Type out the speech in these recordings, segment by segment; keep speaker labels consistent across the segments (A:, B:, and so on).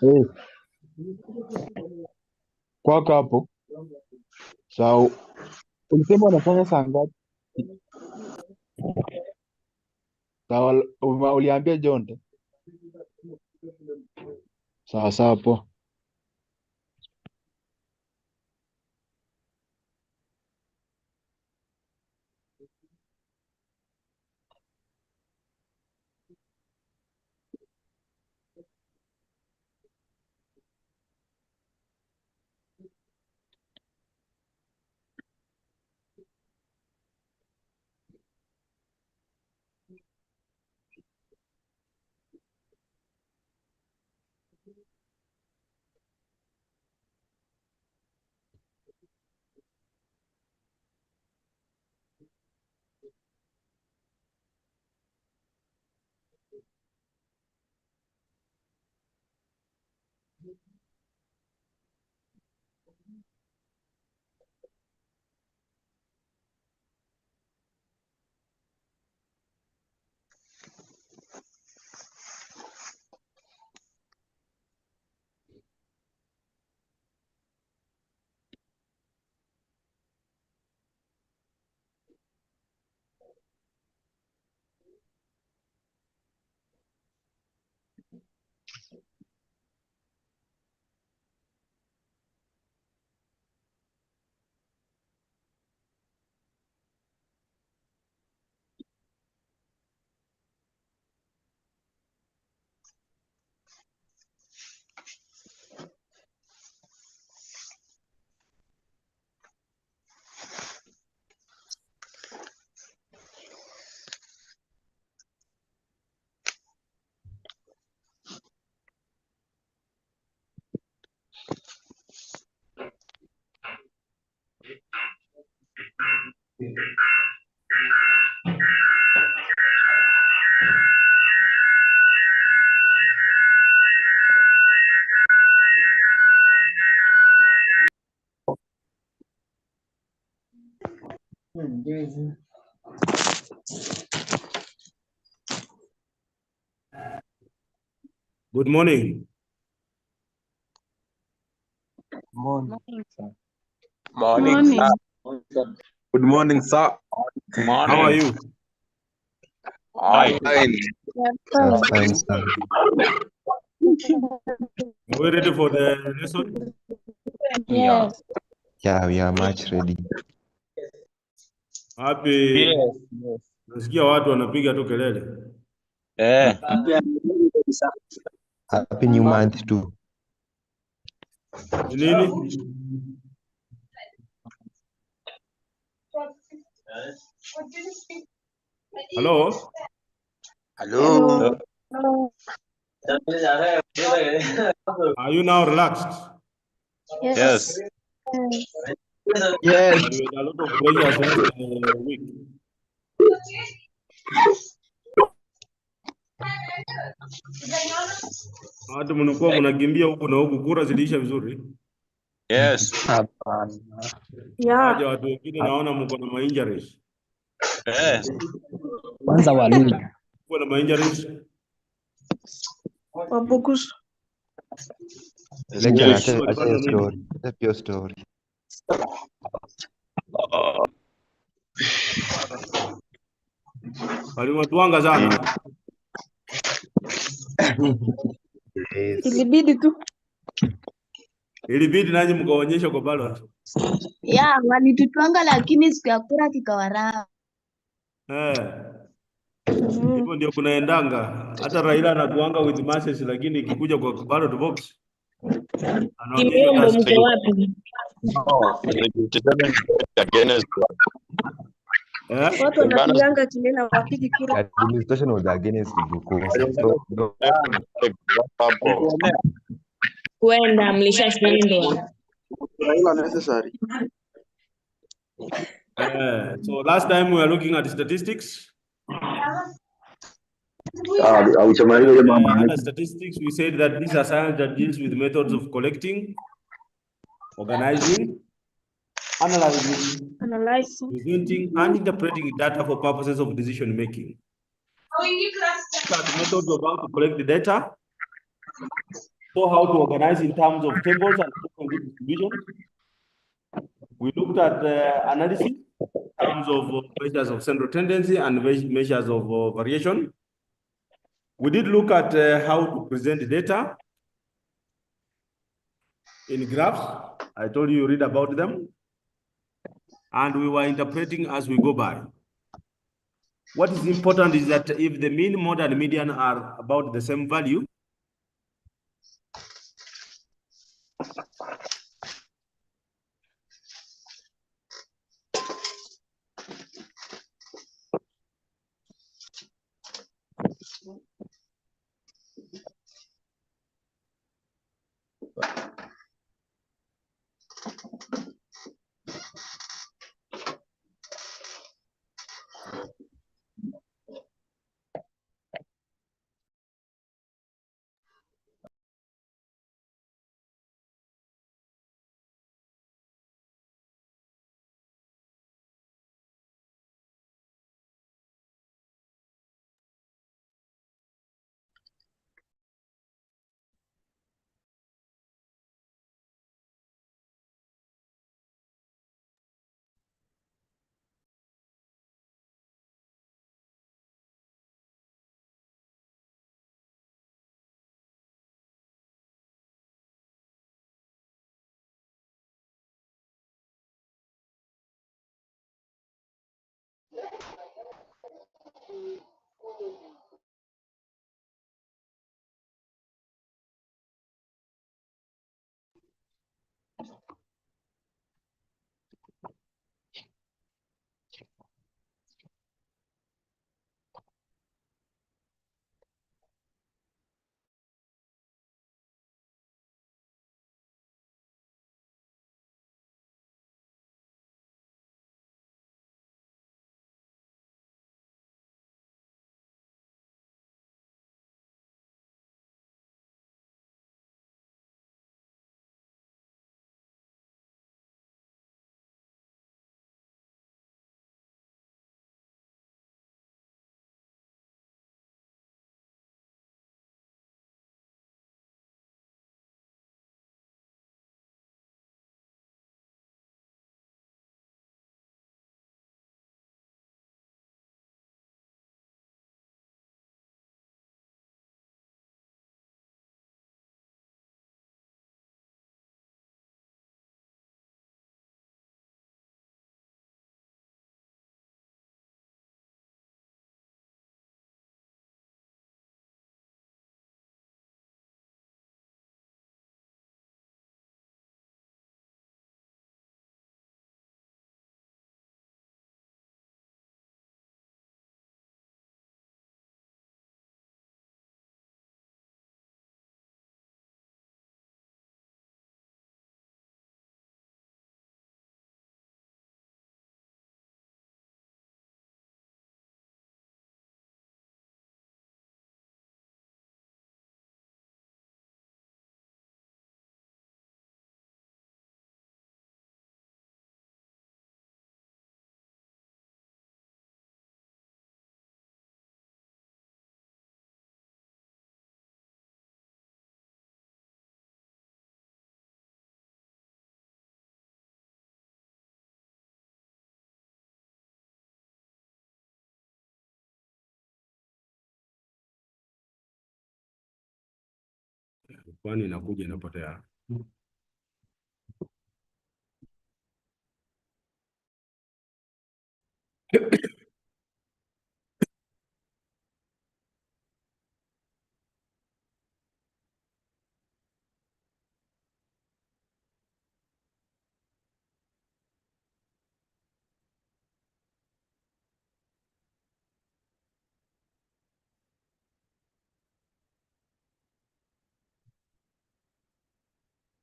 A: Eh, kwako hapo sawa. Ulisema unafanya saa ngapi? Sawa, uliambia Jonte. Sawa sawa, poa.
B: Good morning.
C: Morning.
D: Morning.
C: Sir.
D: Good morning, sir.
B: How are you?
D: I'm fine.
C: Fine, sir.
B: Are we ready for the lesson?
C: Yes. Yeah, we are much ready.
B: Happy.
D: Yes.
B: Nasikia watu wanapiga tu kelele.
C: Happy new month too.
B: Ni nini? Hello?
D: Hello.
B: Are you now relaxed?
D: Yes.
C: Yes.
B: But with a lot of pressure since the week. Watu mnakuwa mnakimbia huku na huku, kura ziliisha vizuri.
D: Yes.
B: Haja watu wengine naona mko na ma-injuries.
C: Kwanza walui.
B: Mko na ma-injuries?
E: Wabukusu.
C: Lecture
B: Yes.
C: acha hiyo story. Acha hiyo story.
B: Walimwatuanga sana.
C: Yes.
E: Ilibidi tu.
B: Ilibidi nanyi mkaonyesha kwa ballot.
E: Ya, walitutwanga lakini siku ya kura kikawaraa.
B: Hivyo ndio kunaendanga. Hata Raila anakuanga with masses, lakini ikikuja kwa ballot box anaonyeshwa
E: Kimombo
B: just.
E: mko wapi? Watu wanapiganga kinena wapigi kura.
C: Administration was against Bukusu. So no.
E: Kwenda mlishashindwa.
B: So last time we were looking at statistics. Under statistics, we said that these are science that deals with methods of collecting, organizing, analyzing, presenting, and interpreting data for purposes of decision making. Look at methods of how to collect the data, so how to organize in terms of tables and distributions. We looked at analysis in terms of measures of central tendency and measures of variation. We did look at how to present the data in graphs. I told you read about them. And we were interpreting as we go by. What is important is that if the mean, mode, and median are about the same value, Kwani inakuja inapotea.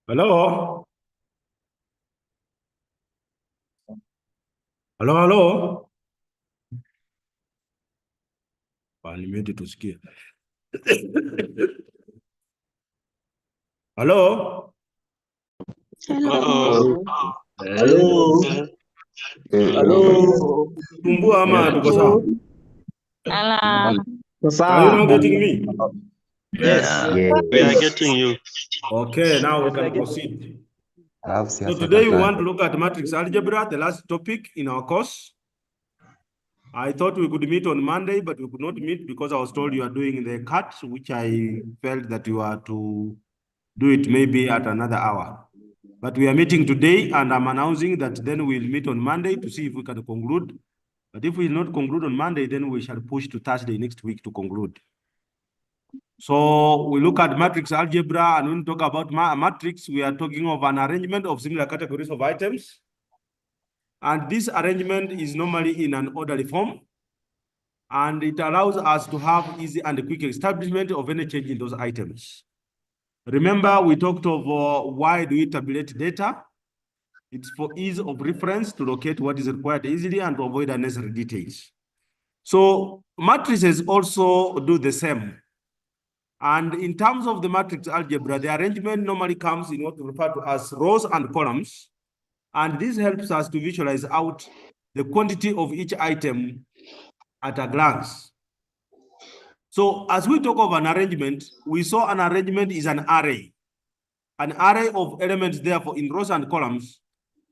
B: Hello? Hello, hello? Nimeti tusikie. Hello?
D: Hello.
C: Hello.
A: Hello.
B: Tumbua ama tuko sawa? Are you not getting me?
D: Yes,
C: Yes.
D: we are getting you.
B: Okay, now we can proceed.
C: Alafu
B: So
C: siasa
B: today we
C: katani.
B: want to look at matrix algebra, the last topic in our course. I thought we could meet on Monday, but we could not meet because I was told you are doing the cut, which I felt that you are to do it maybe at another hour. But we are meeting today, and I'm announcing that then we'll meet on Monday to see if we can conclude. But if we will not conclude on Monday, then we shall push to Thursday next week to conclude. So we look at matrix algebra, and when we talk about matrix, we are talking of an arrangement of similar categories of items. And this arrangement is normally in an orderly form, and it allows us to have easy and quick establishment of any change in those items. Remember, we talked of why do we tabulate data? It's for ease of reference to locate what is required easily and to avoid unnecessary details. So matrices also do the same. And in terms of the matrix algebra, the arrangement normally comes in what we refer to as rows and columns. And this helps us to visualize out the quantity of each item at a glance. So as we talk of an arrangement, we saw an arrangement is an array of elements, therefore, in rows and columns,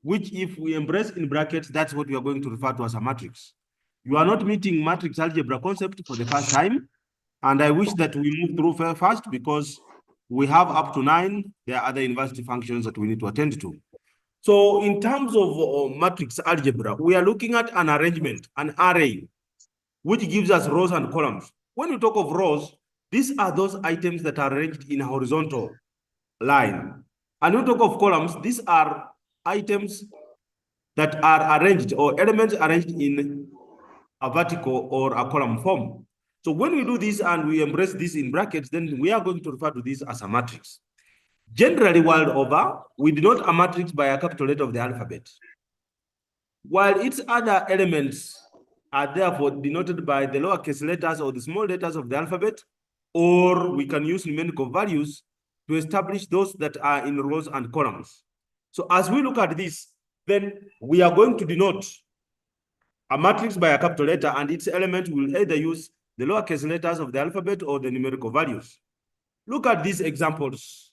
B: which if we embrace in brackets, that's what we are going to refer to as a matrix. You are not meeting matrix algebra concept for the first time, and I wish that we move through fast because we have up to 9. There are other university functions that we need to attend to. So in terms of matrix algebra, we are looking at an arrangement, an array, which gives us rows and columns. When we talk of rows, these are those items that are arranged in a horizontal line. And when we talk of columns, these are items that are arranged or elements arranged in a vertical or a column form. So when we do this and we embrace this in brackets, then we are going to refer to this as a matrix. Generally, world over, we denote a matrix by a capital letter of the alphabet, while its other elements are therefore denoted by the lowercase letters or the small letters of the alphabet, or we can use numerical values to establish those that are in rows and columns. So as we look at this, then we are going to denote a matrix by a capital letter, and its element will either use the lowercase letters of the alphabet or the numerical values. Look at these examples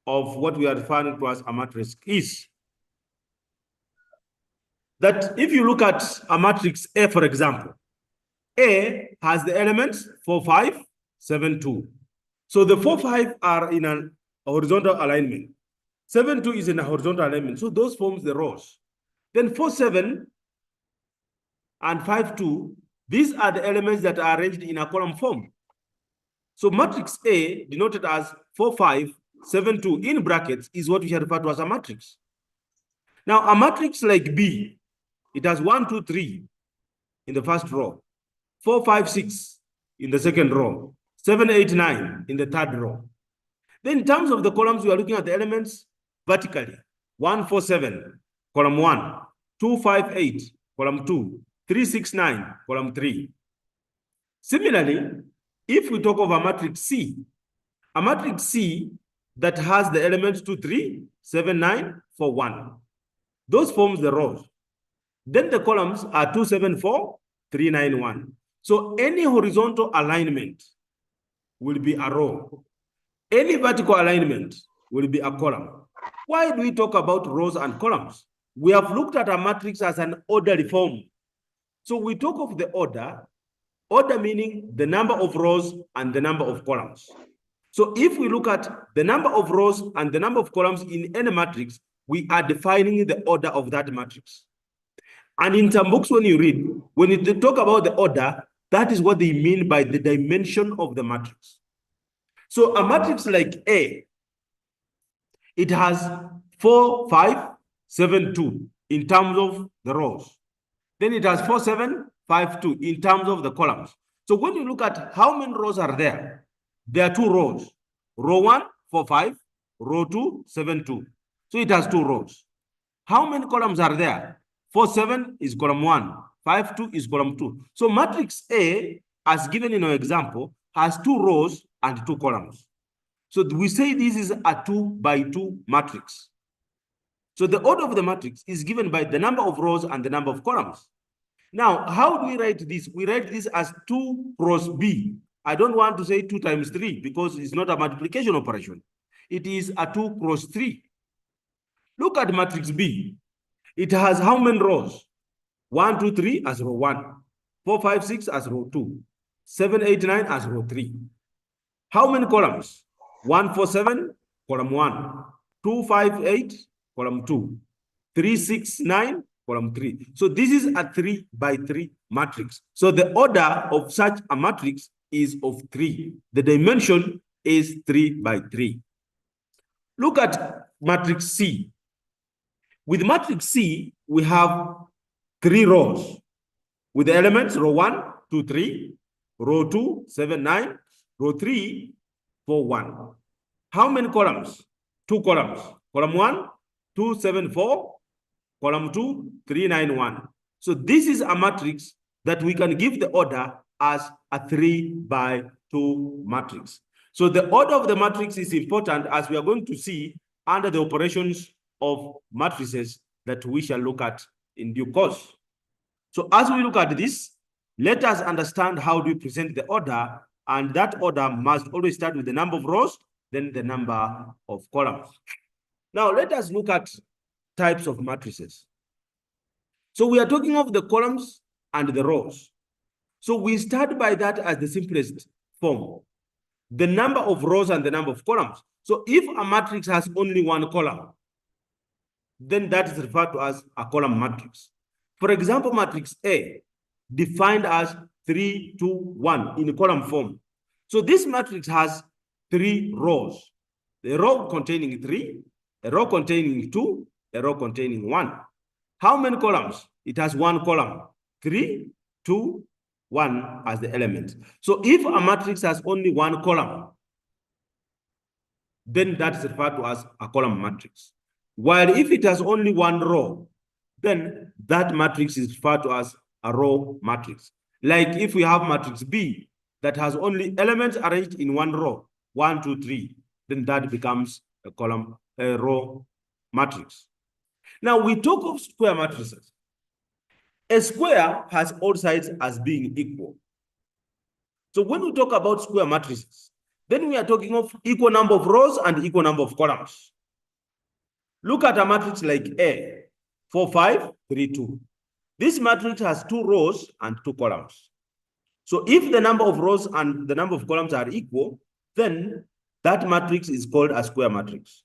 B: of what we are referring to as a matrix is that if you look at a matrix A, for example, A has the elements 4, 5, 7, 2. So the 4, 5 are in a horizontal alignment. 7, 2 is in a horizontal alignment. So those forms the rows. Then 4, 7 and 5, 2, these are the elements that are arranged in a column form. So matrix A, denoted as 4, 5, 7, 2 in brackets, is what we shall refer to as a matrix. Now, a matrix like B, it has 1, 2, 3 in the first row, 4, 5, 6 in the second row, 7, 8, 9 in the third row. Then in terms of the columns, we are looking at the elements vertically. 1, 4, 7, column 1, 2, 5, 8, column 2, 3, 6, 9, column 3. Similarly, if we talk of a matrix C that has the elements 2, 3, 7, 9, 4, 1. Those forms the rows. Then the columns are 2, 7, 4, 3, 9, 1. So any horizontal alignment will be a row. Any vertical alignment will be a column. Why do we talk about rows and columns? We have looked at a matrix as an orderly form. So we talk of the order meaning the number of rows and the number of columns. So if we look at the number of rows and the number of columns in any matrix, we are defining the order of that matrix. And in some books, when you read, when you talk about the order, that is what they mean by the dimension of the matrix. So a matrix like A, it has 4, 5, 7, 2 in terms of the rows. Then it has 4, 7, 5, 2 in terms of the columns. So when you look at how many rows are there are 2 rows. Row 1, 4, 5, row 2, 7, 2. So it has 2 rows. How many columns are there? 4, 7 is column 1. 5, 2 is column 2. So matrix A, as given in our example, has 2 rows and 2 columns. So we say this is a 2 by 2 matrix. So the order of the matrix is given by the number of rows and the number of columns. Now, how do we write this? We write this as 2 cross B. I don't want to say 2 times 3 because it's not a multiplication operation. It is a 2 cross 3. Look at matrix B. It has how many rows? 1, 2, 3 as row 1. 4, 5, 6 as row 2. 7, 8, 9 as row 3. How many columns? 1, 4, 7, column 1. 2, 5, 8, column 2. 3, 6, 9, column 3. So this is a 3 by 3 matrix. So the order of such a matrix is of 3. The dimension is 3 by 3. Look at matrix C. With matrix C, we have 3 rows with the elements row 1, 2, 3, row 2, 7, 9, row 3, 4, 1. How many columns? 2 columns. Column 1, 2, 7, 4. Column 2, 3, 9, 1. So this is a matrix that we can give the order as a 3 by 2 matrix. So the order of the matrix is important, as we are going to see under the operations of matrices that we shall look at in due course. So as we look at this, let us understand how do we present the order, and that order must always start with the number of rows, then the number of columns. Now let us look at types of matrices. So we are talking of the columns and the rows. So we start by that as the simplest form, the number of rows and the number of columns. So if a matrix has only 1 column, then that is referred to as a column matrix. For example, matrix A, defined as 3, 2, 1 in column form. So this matrix has 3 rows. A row containing 3, a row containing 2, a row containing 1. How many columns? It has 1 column. 3, 2, 1 as the element. So if a matrix has only 1 column, then that is referred to as a column matrix. While if it has only 1 row, then that matrix is referred to as a row matrix. Like if we have matrix B that has only elements arranged in 1 row, 1, 2, 3, then that becomes a row matrix. Now we talk of square matrices. A square has all sides as being equal. So when we talk about square matrices, then we are talking of equal number of rows and equal number of columns. Look at a matrix like A, 4, 5, 3, 2. This matrix has 2 rows and 2 columns. So if the number of rows and the number of columns are equal, then that matrix is called a square matrix.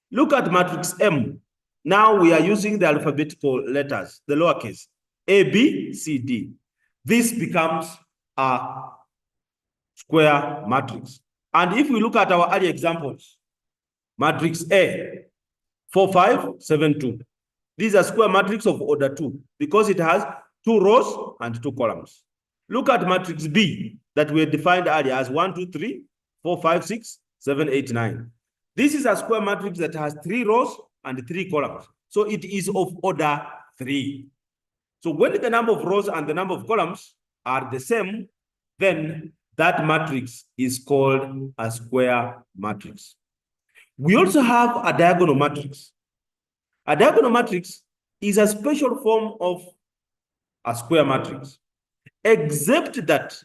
B: Look at matrix M. Now we are using the alphabetical letters, the lowercase, A, B, C, D. This becomes a square matrix. And if we look at our earlier examples, matrix A, 4, 5, 7, 2. These are square matrix of order 2 because it has 2 rows and 2 columns. Look at matrix B that we defined earlier as 1, 2, 3, 4, 5, 6, 7, 8, 9. This is a square matrix that has 3 rows and 3 columns. So it is of order 3. So when the number of rows and the number of columns are the same, then that matrix is called a square matrix. We also have a diagonal matrix. A diagonal matrix is a special form of a square matrix, except that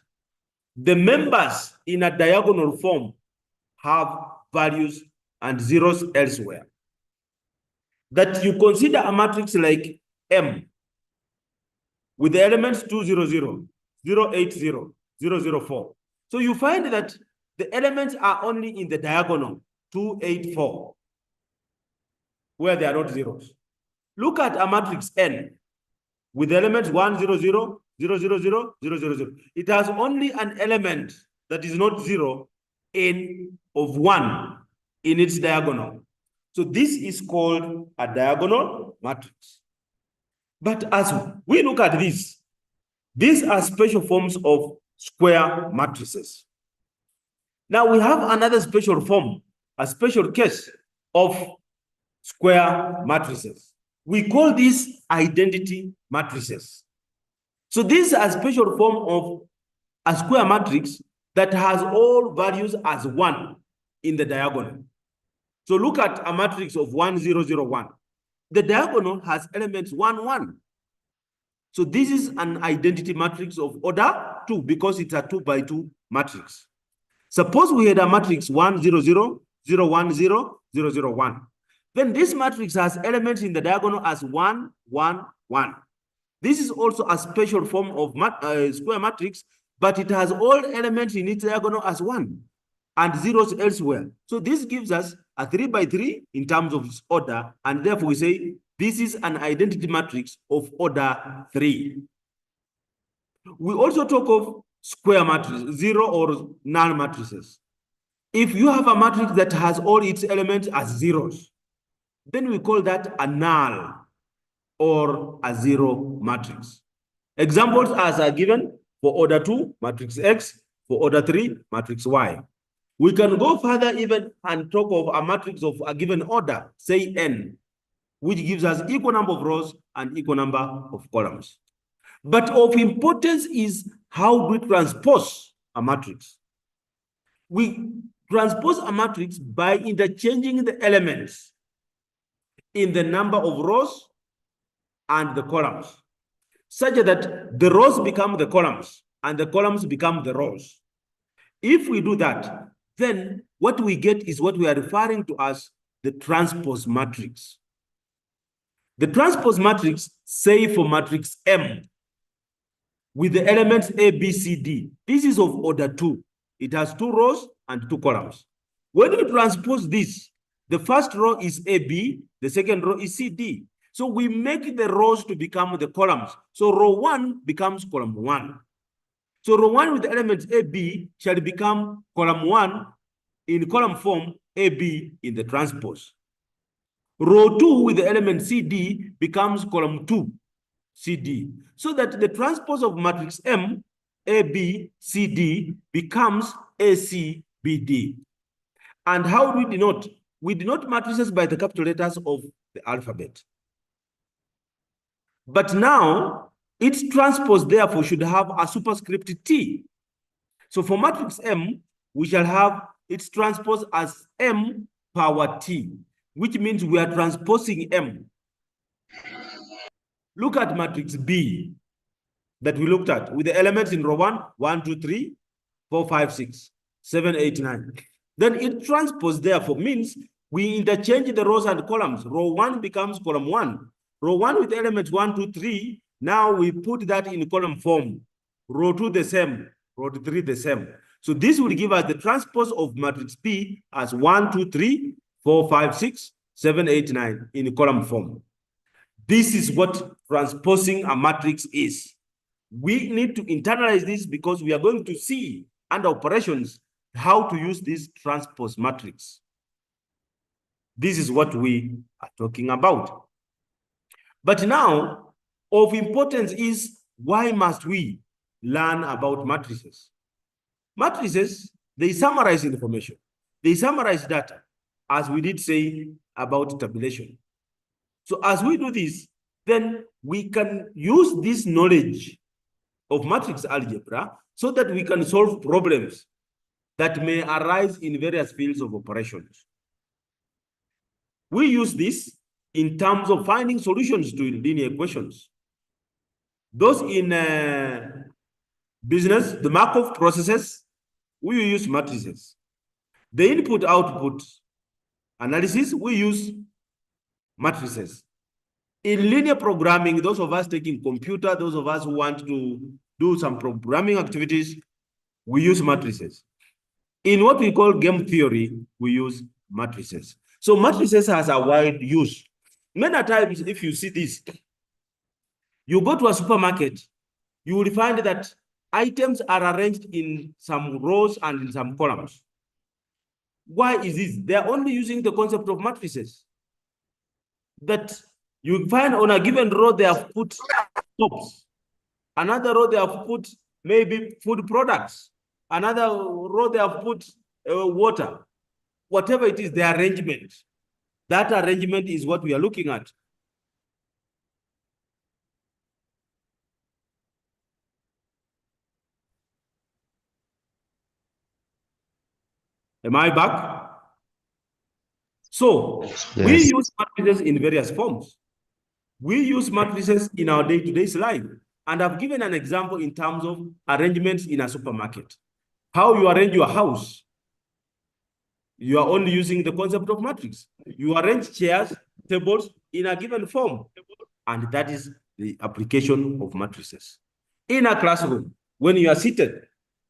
B: the members in a diagonal form have values and zeros elsewhere. That you consider a matrix like M with the elements 2, 0, 0, 0, 8, 0, 0, 0, 4. So you find that The elements are only in the diagonal 2, 8, 4, where they are not zeros. Look at a matrix N with the elements 1, 0, 0, 0, 0, 0, 0, 0, 0. It has only an element that is not 0 n of 1 in its diagonal. So this is called a diagonal matrix. But as we look at this, these are special forms of square matrices. Now we have another special form, a special case of square matrices. We call these identity matrices. So these are a special form of a square matrix that has all values as 1 in the diagonal. So look at a matrix of 1, 0, 0, 1. The diagonal has elements 1, 1. So this is an identity matrix of order 2 because it's a 2 by 2 matrix. Suppose we had a matrix 1, 0, 0, 0, 1, 0, 0, 0, 1. Then this matrix has elements in the diagonal as 1, 1, 1. This is also a special form of square matrix, but it has all elements in its diagonal as 1 and zeros elsewhere. So this gives us a 3 by 3 in terms of its order, and therefore we say this is an identity matrix of order 3. We also talk of square matrices, 0 or null matrices. If you have a matrix that has all its elements as zeros, then we call that a null or a 0 matrix. Examples as are given for order 2, matrix X, for order 3, matrix Y. We can go further even and talk of a matrix of a given order, say N, which gives us equal number of rows and equal number of columns. But of importance is how we transpose a matrix. We transpose a matrix by interchanging the elements in the number of rows and the columns, such that the rows become the columns and the columns become the rows. If we do that, then what we get is what we are referring to as the transpose matrix. The transpose matrix, say for matrix M, with the elements A, B, C, D. This is of order 2. It has 2 rows and 2 columns. When we transpose this, the first row is AB, the second row is CD. So we make the rows to become the columns. So row 1 becomes column 1. So row 1 with the elements AB shall become column 1 in column form, AB in the transpose. Row 2 with the element CD becomes column 2, CD. So that the transpose of matrix M, AB, CD becomes AC, BD. And how do we denote? We denote matrices by the capital letters of the alphabet. But now, its transpose, therefore, should have a superscript T. So for matrix M, we shall have its transpose as M power T, which means we are transposing M. Look at matrix B that we looked at with the elements in row 1, 1, 2, 3, 4, 5, 6, 7, 8, 9. Then it transpose, therefore, means we interchange the rows and columns. Row 1 becomes column 1. Row 1 with elements 1, 2, 3. Now we put that in column form. Row 2 the same. Row 3 the same. So this will give us the transpose of matrix P as 1, 2, 3, 4, 5, 6, 7, 8, 9 in column form. This is what transposing a matrix is. We need to internalize this because we are going to see under operations how to use this transpose matrix. This is what we are talking about. But now, of importance is why must we learn about matrices? Matrices, they summarize information. They summarize data, as we did say about tabulation. So as we do this, then we can use this knowledge of matrix algebra so that we can solve problems that may arise in various fields of operations. We use this in terms of finding solutions to linear equations. Those in business, the Markov processes, we use matrices. The input-output analysis, we use matrices. In linear programming, those of us taking computer, those of us who want to do some programming activities, we use matrices. In what we call game theory, we use matrices. So matrices has a wide use. Many times, if you see this, you go to a supermarket, you will find that items are arranged in some rows and in some columns. Why is this? They are only using the concept of matrices. That you find on a given row, they have put soaps. Another row, they have put maybe food products. Another row, they have put water. Whatever it is, the arrangement. That arrangement is what we are looking at. Am I back? So
C: Yes.
B: we use matrices in various forms. We use matrices in our day-to-day life. And I've given an example in terms of arrangements in a supermarket. How you arrange your house. You are only using the concept of matrix. You arrange chairs, tables in a given form. And that is the application of matrices. In a classroom, when you are seated,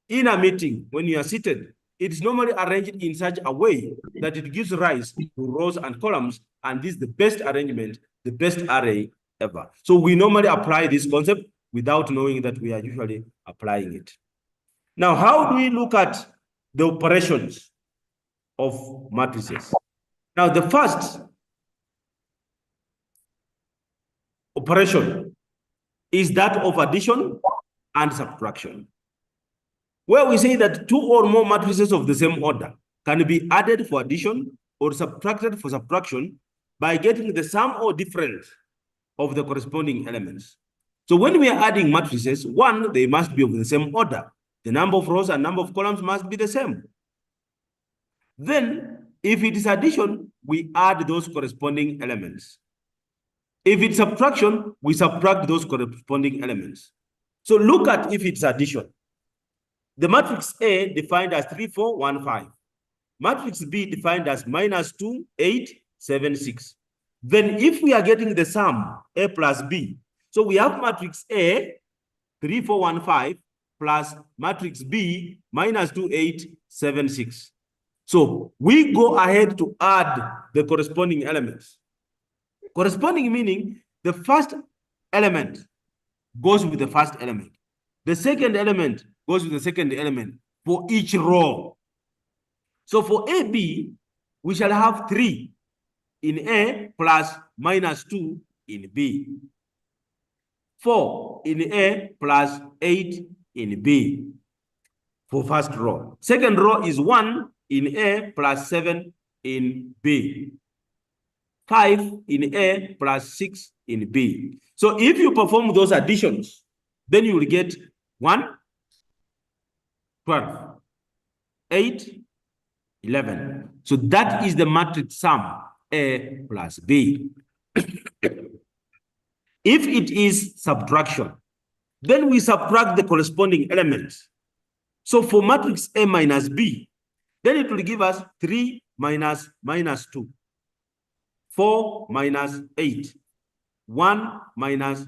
B: in a meeting, when you are seated, it is normally arranged in such a way that it gives rise to rows and columns, and this is the best arrangement, the best array ever. So we normally apply this concept without knowing that we are usually applying it. Now, how do we look at the operations of matrices? Now, the first operation is that of addition and subtraction, where we say that two or more matrices of the same order can be added for addition or subtracted for subtraction by getting the sum or difference of the corresponding elements. So when we are adding matrices, one, they must be of the same order. The number of rows and number of columns must be the same. Then, if it is addition, we add those corresponding elements. If it's subtraction, we subtract those corresponding elements. So look at if it's addition. The matrix A defined as 3, 4, 1, 5. Matrix B defined as -2, 8, 7, 6. Then if we are getting the sum, A plus B, so we have matrix A, 3, 4, 1, 5, plus matrix B, -2, 8, 7, 6. So we go ahead to add the corresponding elements. Corresponding meaning the first element goes with the first element. The second element goes with the second element for each row. So for AB, we shall have 3 in A plus -2 in B. 4 in A plus 8 in B for first row. Second row is 1 in A plus 7 in B. 5 in A plus 6 in B. So if you perform those additions, then you will get 1, 12, 8, 11. So that is the matrix sum, A plus B. If it is subtraction, then we subtract the corresponding elements. So for matrix A minus B, then it will give us 3 minus -2, 4 minus 8, 1 minus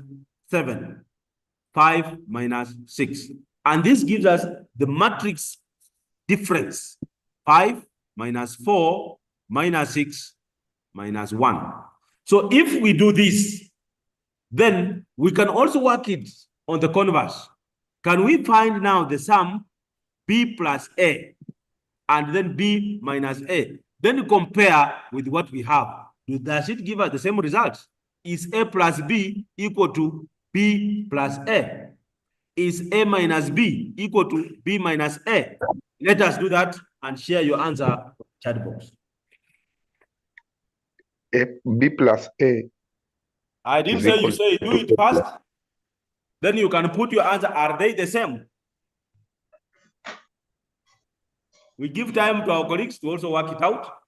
B: 7, 5 minus 6. And this gives us the matrix difference, 5 minus 4 minus 6 minus 1. So if we do this, then we can also work it on the converse. Can we find now the sum B plus A and then B minus A? Then you compare with what we have. Does it give us the same results? Is A plus B equal to B plus A? Is A minus B equal to B minus A? Let us do that and share your answer in the chat box.
F: B plus A.
B: I didn't say you say do it first. Then you can put your answer. Are they the same? We give time to our colleagues to also work it out.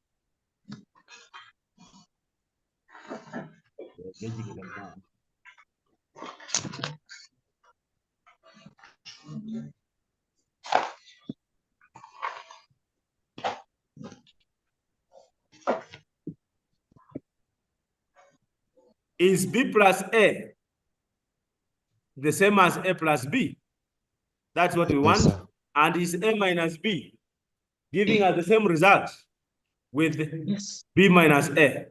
B: Is B plus A the same as A plus B? That's what we want.
C: Yes, sir.
B: And is A minus B giving us the same result with B minus A.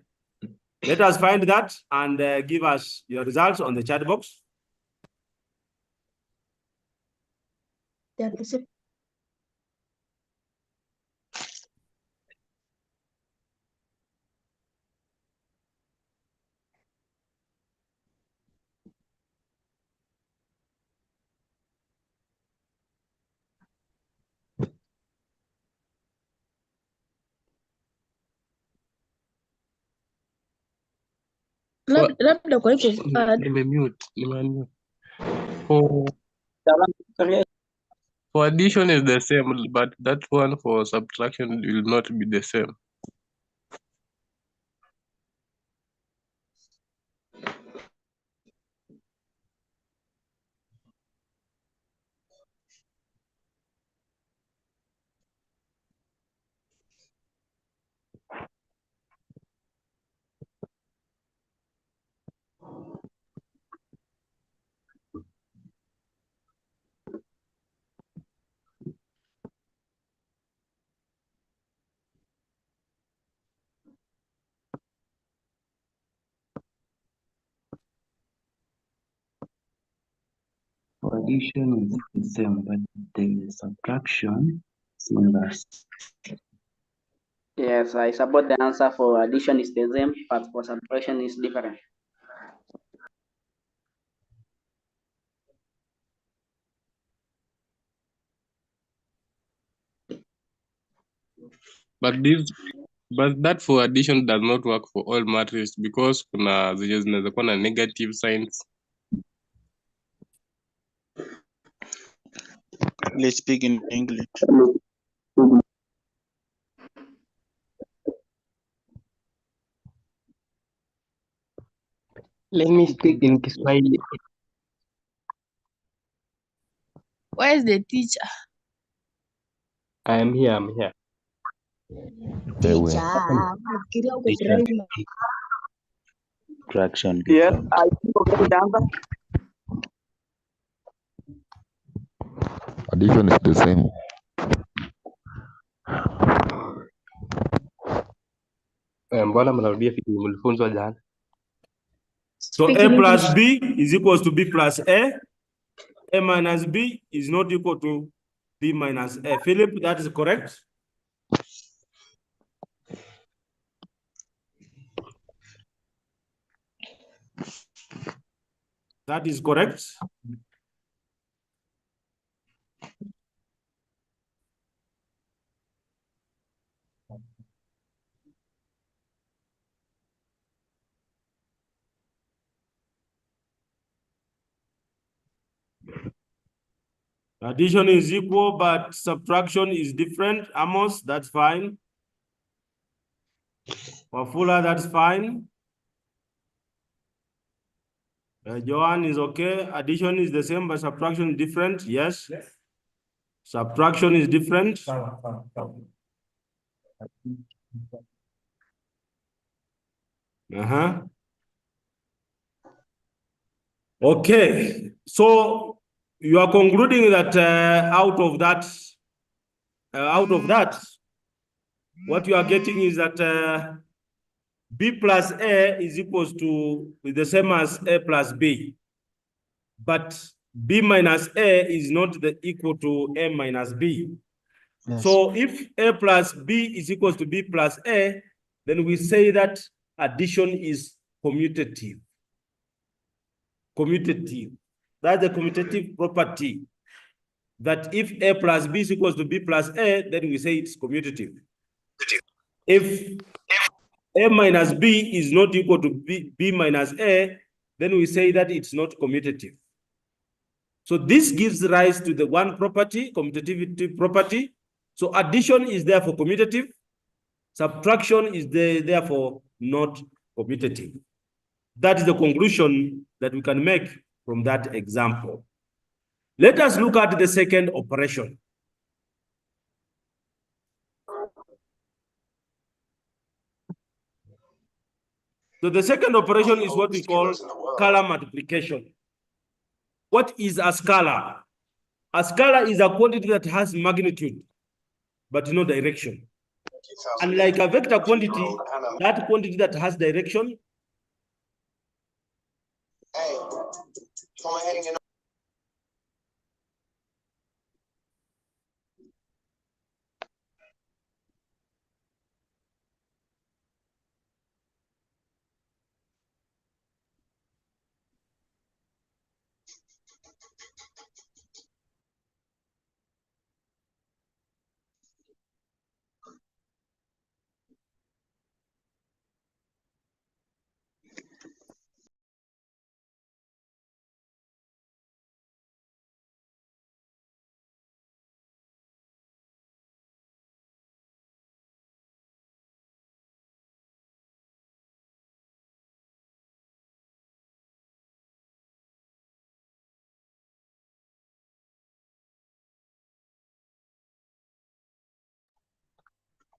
B: Let us find that and give us your results on the chat box.
G: labda kwa hivyo
H: For addition is the same, but that one for subtraction will not be the same.
I: For addition is the same, but the subtraction is inverse.
J: Yes, I support the answer for addition is the same, but for subtraction is different.
H: But that for addition does not work for all matrices because kuna zenye zinaweza kuwa na negative signs.
D: Let's speak in English.
G: let me speak in Kiswahili.
E: Where is the teacher?
G: I am here, I'm here.
E: Teacher, nafikiria uko primary.
I: Subtraction.
J: Yes, I think the answer.
C: Addition is the same.
G: Mbona mnarudia vitu mlifunzwa jana?
B: So A plus B is equals to B plus A. A minus B is not equal to B minus A. Philip, that is correct? That is correct. Addition is equal, but subtraction is different. Amos, that's fine. Wafula, that's fine. Johan is okay. Addition is the same, but subtraction is different. Yes. Subtraction is different. Okay. So you are concluding that out of that, what you are getting is that B plus A is equals to the same as A plus B, but B minus A is not equal to A minus B. Yes. So if A plus B is equals to B plus A, then we say that addition is commutative. Commutative. That's the commutative property. That if A plus B is equals to B plus A, then we say it's commutative. If A minus B is not equal to B minus A, then we say that it's not commutative. So this gives rise to the one property, commutativity property. So addition is therefore commutative. Subtraction is therefore not commutative. That is the conclusion that we can make from that example. Let us look at the second operation. So the second operation is what we call scalar multiplication. What is a scalar? A scalar is a quantity that has magnitude. but no direction. And like a vector quantity, that quantity that has direction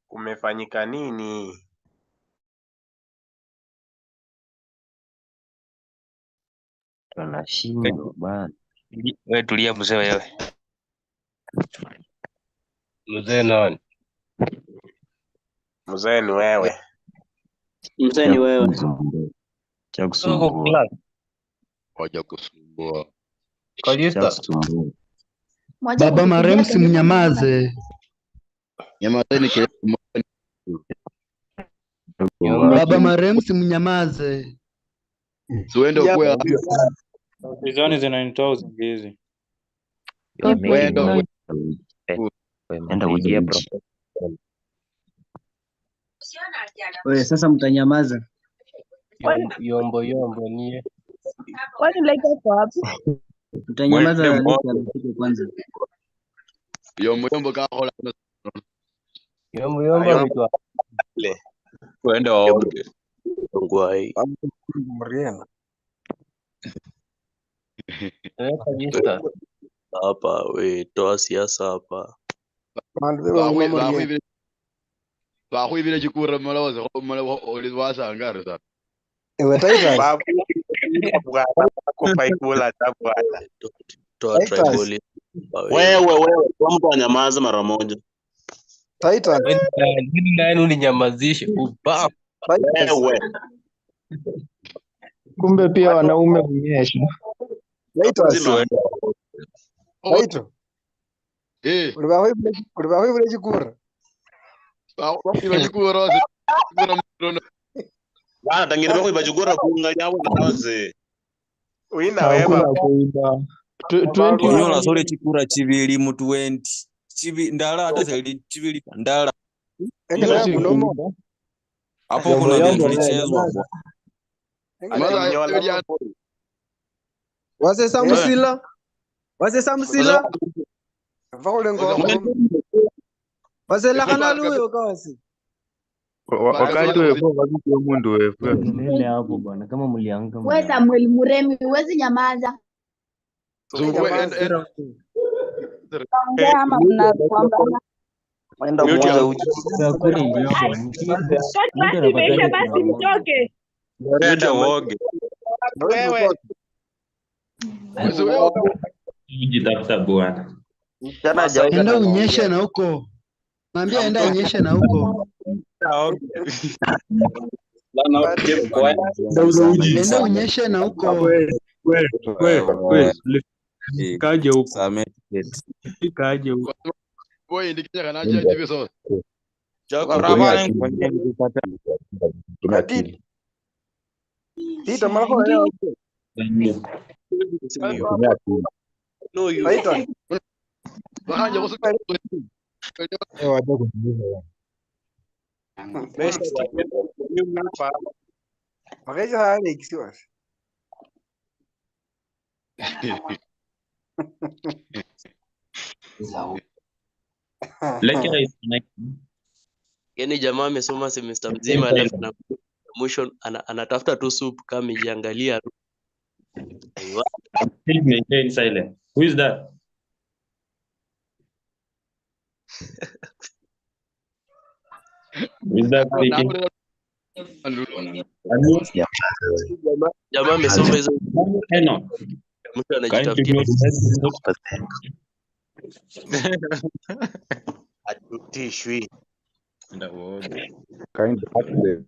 K: Kumefanyika nini?
C: Tunashindwa bana.
G: Wewe tulia mzee wewe. Mzee nani?
K: Mzee ni wewe.
J: Mzee ni wewe.
C: Cha kusumbua.
K: Hoja kusumbua.
C: Cha kusumbua.
L: Baba marehemu simnyamaze.
K: Nyamazeni kile
L: Baba marehemu simnyamaze.
K: Suende kwa
M: Bizoni zinanitoa usingizi.
C: Enda uje bro.
J: Wewe sasa mtanyamaza.
G: Yombo nie.
N: Kwani like hapo hapo?
J: Mtanyamaza kwanza.
K: Yombo ka hola.
G: Yombo vitu.
K: Kwenda waoge. Ngwai.
G: Mriema.
K: Hapa we toa siasa hapa. Bahu vile chikura malawaza ulizwasa ngaro sana.
F: Ewe Titus.
K: Kwa ikula tabata. Toa tribal. Wewe kwa mtu anyamaza mara moja.
F: Titus.
G: Nini nani uninyamazishe ubafu.
K: Wewe.
A: Kumbe pia wanaume hunyesha.
F: Titus. Ulibaho vile chikura.
K: Iba chikura. Bana tangirwa kuiba chikura kunga yawe naze. Uina wema.
A: 20
M: Unyola sole chikura chibili mu 20. Chibi ndala hata zaidi chibili ndala. Hapo kuna vitu vilichezwa hapo.
F: Wase Samsila. Wase la kana luyo kasi.
A: Wakati wewe wapi mundu wewe.
C: Nene hapo bwana kama mlianga.
E: Wewe Samuel Muremi huwezi nyamaza.
N: Ongea ama mnakwambana.
M: Wenda muanze uji.
C: Kura ilisha.
N: Basi imeisha basi mtoke.
K: Nenda uoge. Wewe.
M: Jitafuta bwana.
L: Enda unyeshe na huko. Mwambie enda unyeshe na huko. Enda unyeshe na huko.
A: Kaje huko.
M: Kaje huko.
K: Wewe ndikinya kanaje hivi sasa.
F: Tita mara kwa leo.
K: No you. Bahanja kusuka.
A: Wadogo ndio.
F: Mareja hali ikisiwa.
K: Yaani jamaa amesoma semester mzima alafu na mwisho anatafuta tu soup kama ijiangalia.
M: Please maintain silence. Who is that? Who is that speaking?
K: Jamaa amesoma hizo. Mtu anajitafutia. Atutishwi.
A: Kind of accident.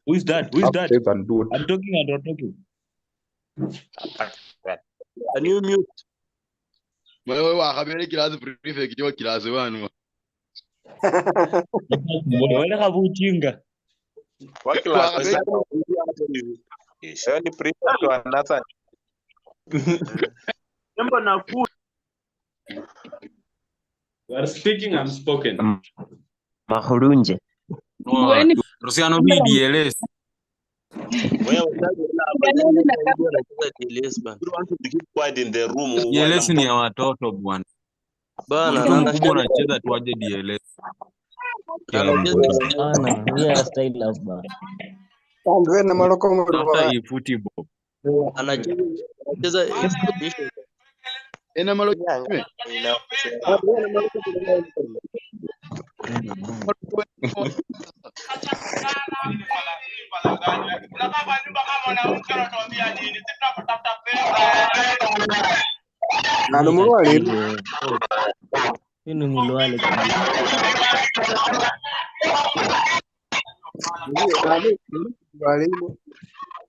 O: Who is that? Who is that?
A: Accident and do it.
O: I'm talking and not talking.
K: Can you mute?
P: Wewe wakabele kilazi prefect yo kilazi wanu.
O: Wale kabuchinga.
M: Ni prefect wa nasa.
O: Remember na ku. You are speaking unspoken.
C: Mahurunje.
M: Rusiano BDLS.
K: Quiet in the room.
M: DLS ni ya watoto bwana. Mtu mkubwa anacheza tu aje DLS.
C: Yeah, style of bar.
F: Wewe na maloko
M: Tafuta hii football.
K: Anacheza
P: Ena maloko.
F: Nalo mulwale.
C: Ini mulwale kabisa.
F: Mulwale.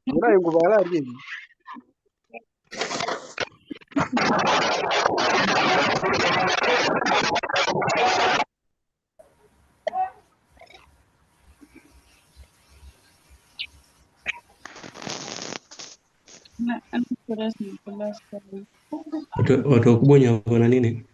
F: Mulwale ngubala hivi.
B: Watu wakubwa wenye wana nini?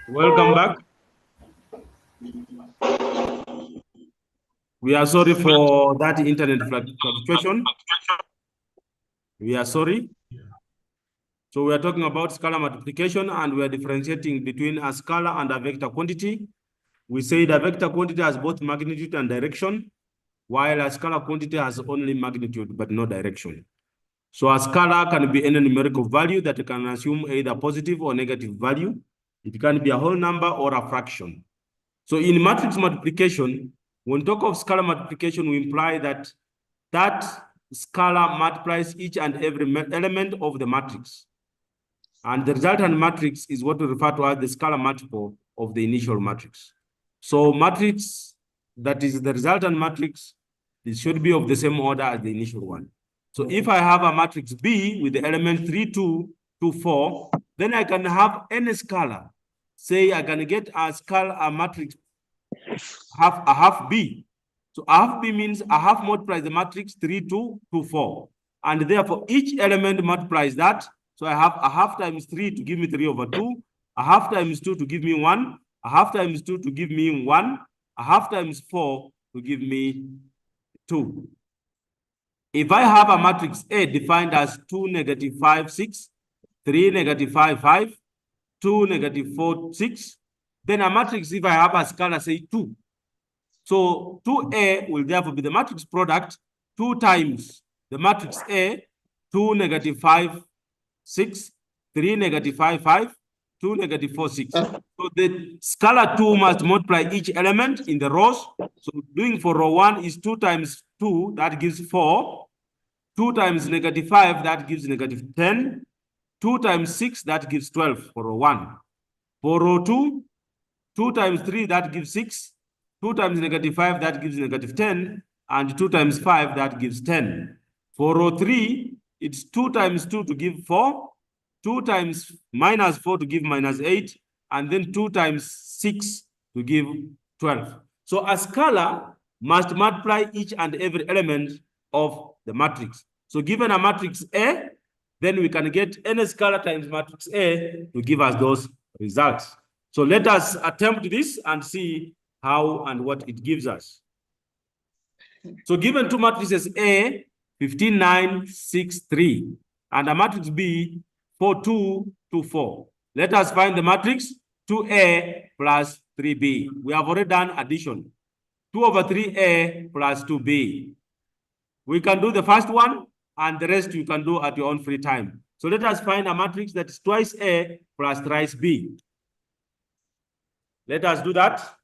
B: Welcome back. We are sorry for that internet fluctuation. We are sorry. So we are talking about scalar multiplication, and we are differentiating between a scalar and a vector quantity. We say the vector quantity has both magnitude and direction, while a scalar quantity has only magnitude but no direction. So a scalar can be any numerical value that can assume either positive or negative value. It can be a whole number or a fraction. So in matrix multiplication, when we talk of scalar multiplication, we imply that that scalar multiplies each and every element of the matrix. And the resultant matrix is what we refer to as the scalar multiple of the initial matrix. So matrix that is the resultant matrix, it should be of the same order as the initial one. So if I have a matrix B with the element 3, 2, 2, 4, then I can have any scalar. Say I can get a matrix half B. So a half B means a half multiplies the matrix 3, 2, 2, 4. And therefore each element multiplies that. So I have a half times 3 to give me 3 over 2, a half times 2 to give me 1, a half times 2 to give me 1, a half times 4 to give me 2. If I have a matrix A defined as 2, negative 5, 6, 3, negative 5, 5, 2, negative 4, 6, then a matrix, if I have a scalar, say 2. So 2A will therefore be the matrix product 2 times the matrix A, 2, negative 5, 6, 3, negative 5, 5, 2, negative 4, 6. So the scalar 2 must multiply each element in the rows. So doing for row 1 is 2 times 2, that gives 4. 2 times negative 5, that gives negative 10. 2 times 6, that gives 12 for row 1. For row 2, 2 times 3, that gives 6. 2 times negative 5, that gives negative 10. And 2 times 5, that gives 10. For row 3, it's 2 times 2 to give 4. 2 times minus 4 to give minus 8. And then 2 times 6 to give 12. So a scalar must multiply each and every element of the matrix. So given a matrix A, then we can get any scalar times matrix A to give us those results. So let us attempt this and see how and what it gives us. So given two matrices A, 15, 9, 6, 3, and a matrix B, 4224. Let us find the matrix 2A plus 3B. We have already done addition. 2 over 3A plus 2B. We can do the first one, and the rest you can do at your own free time. So let us find a matrix that is twice A plus thrice B. Let us do that.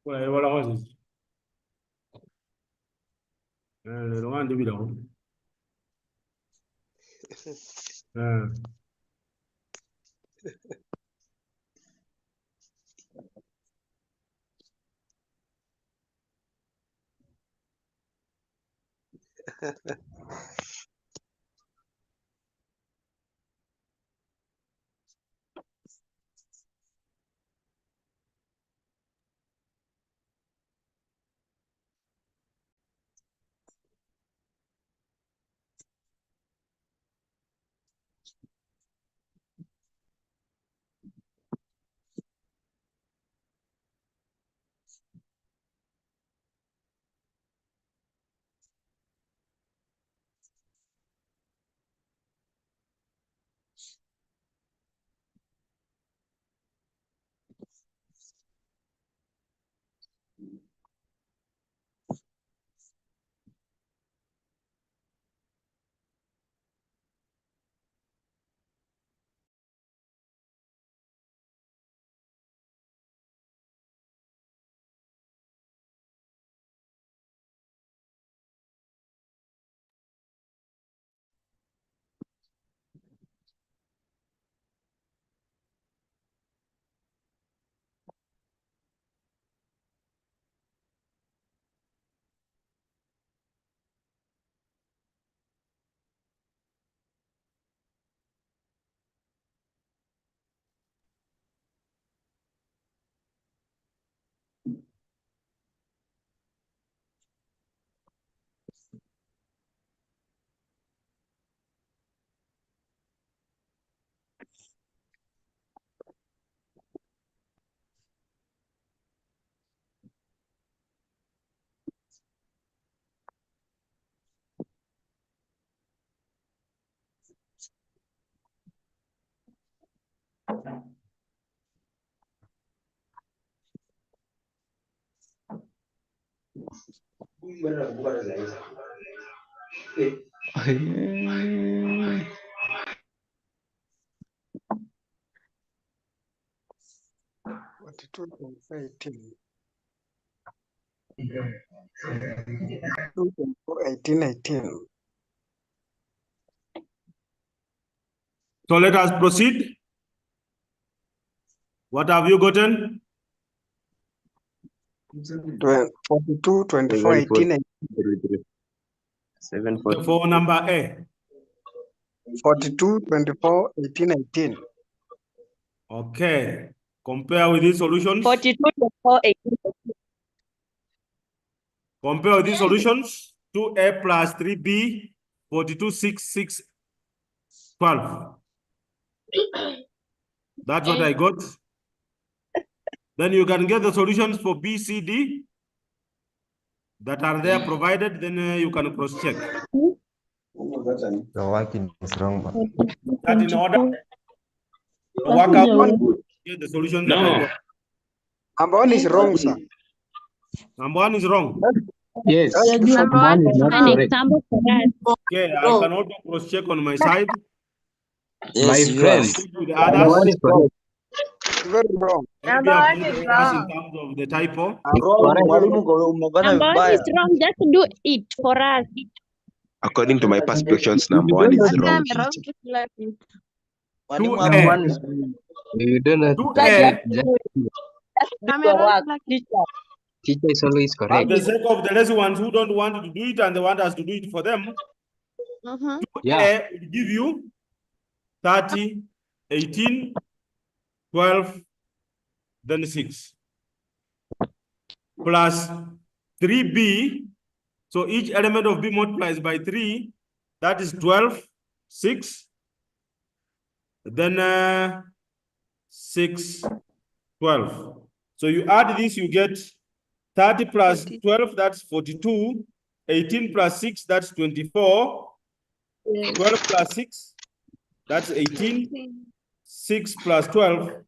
B: Voilà, So let us proceed. What have you gotten?
F: 42, 24, 18,
B: For number A.
F: 42, 24, 18, 18.
B: Okay. Compare with these solutions.
N: 42, 24, 18.
B: Compare with these solutions. 2A plus 3B, 42, 6, 6. 12. That's what I got. Then you can get the solutions for B, C, D that are there provided. Then you can cross-check.
C: The working is wrong.
B: That in order. Work out get the solution that I got.
F: Number 1 is wrong, sir.
B: Number 1 is wrong.
O: Yes.
N: Number one is not
O: correct.
N: an example for us.
B: Okay, I can also cross-check on my side.
O: My friend.
B: The others.
O: One is correct.
F: Very wrong.
B: Maybe I've made errors in terms of the typo.
N: Number one is wrong. Just do it for us.
C: According to my perceptions, number 1 is wrong.
B: 2A.
O: You don't know.
B: 2A.
O: Teacher is always
B: For
O: correct.
B: the sake of the lazy ones who don't want to do it and they want us to do it for them, 2A will give you 30, 18, 12, then 6. Plus 3B. So each element of B multiplies by 3. That is 12, 6. Then 6, 12. So you add this, you get 30 plus 12, that's 42. 18 plus 6, that's 24. 12 plus 6, that's 18. 6 plus 12,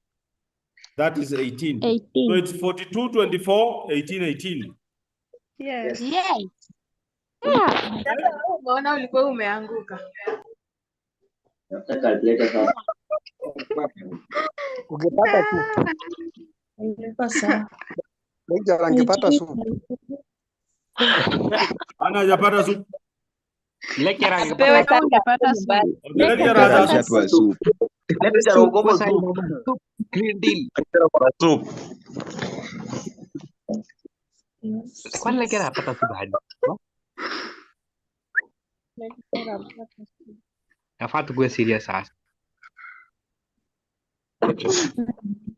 B: that is 18.
N: 18.
B: So it's 42, 24, 18, 18.
N: Yes. Yes. Yeah.
Q: Umeona ulikuwa umeanguka.
F: Ungepata tu. Lecturer angepata su.
B: Ana hajapata su.
O: Lecturer
Q: Ungepata su.
B: Lecturer
C: soup.
O: Green deal.
C: Soup.
O: ¿Cuál lecturer apata su bahari? Nafaa tukuwe serious sasa.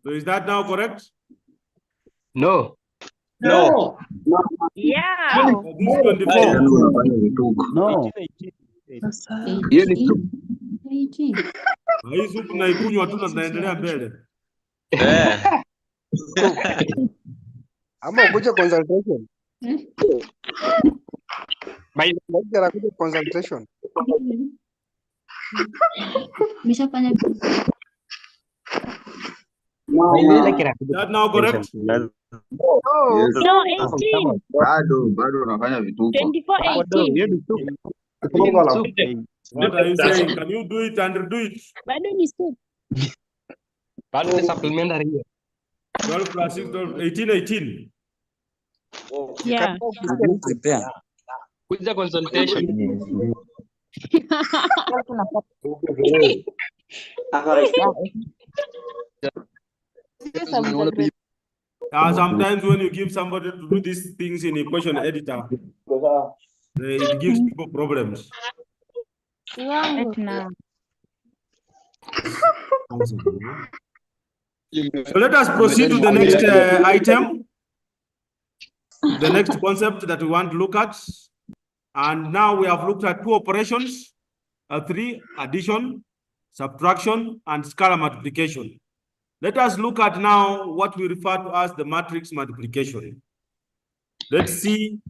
B: So is that now correct?
O: No.
N: No. Yeah.
B: This 24.
I: No.
B: Hii supu naikunywa tu na tunaendelea mbele.
F: Ama ukuje consultation. Lecturer akuje consultation.
B: That now correct?
N: No, 18.
P: Bado unafanya vituko.
N: 24, 18.
B: What are you saying? Can you do it and redo it?
N: Bado ni soup.
O: Bado ni supplementary hiyo.
B: 12 plus 6, 12, 18, 18.
N: Yeah.
O: Kuja consultation.
B: Sometimes when you give somebody to do these things in equation editor, it gives people problems.
N: Right now.
B: So let us proceed to the next item, the next concept that we want to look at. And now we have looked at 2 operations, 3, addition, subtraction, and scalar multiplication. Let us look at now what we refer to as the matrix multiplication. Let's see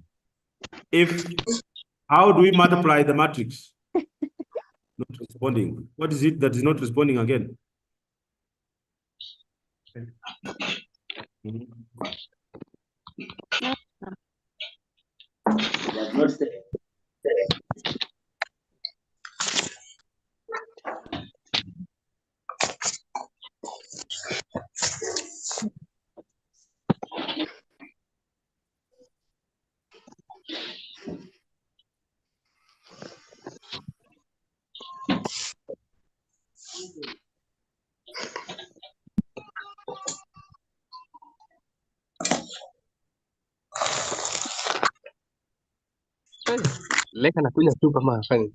B: how do we multiply the matrix? Not responding. What is it that is not responding again?
O: Leka anakunywa tu kama afanye.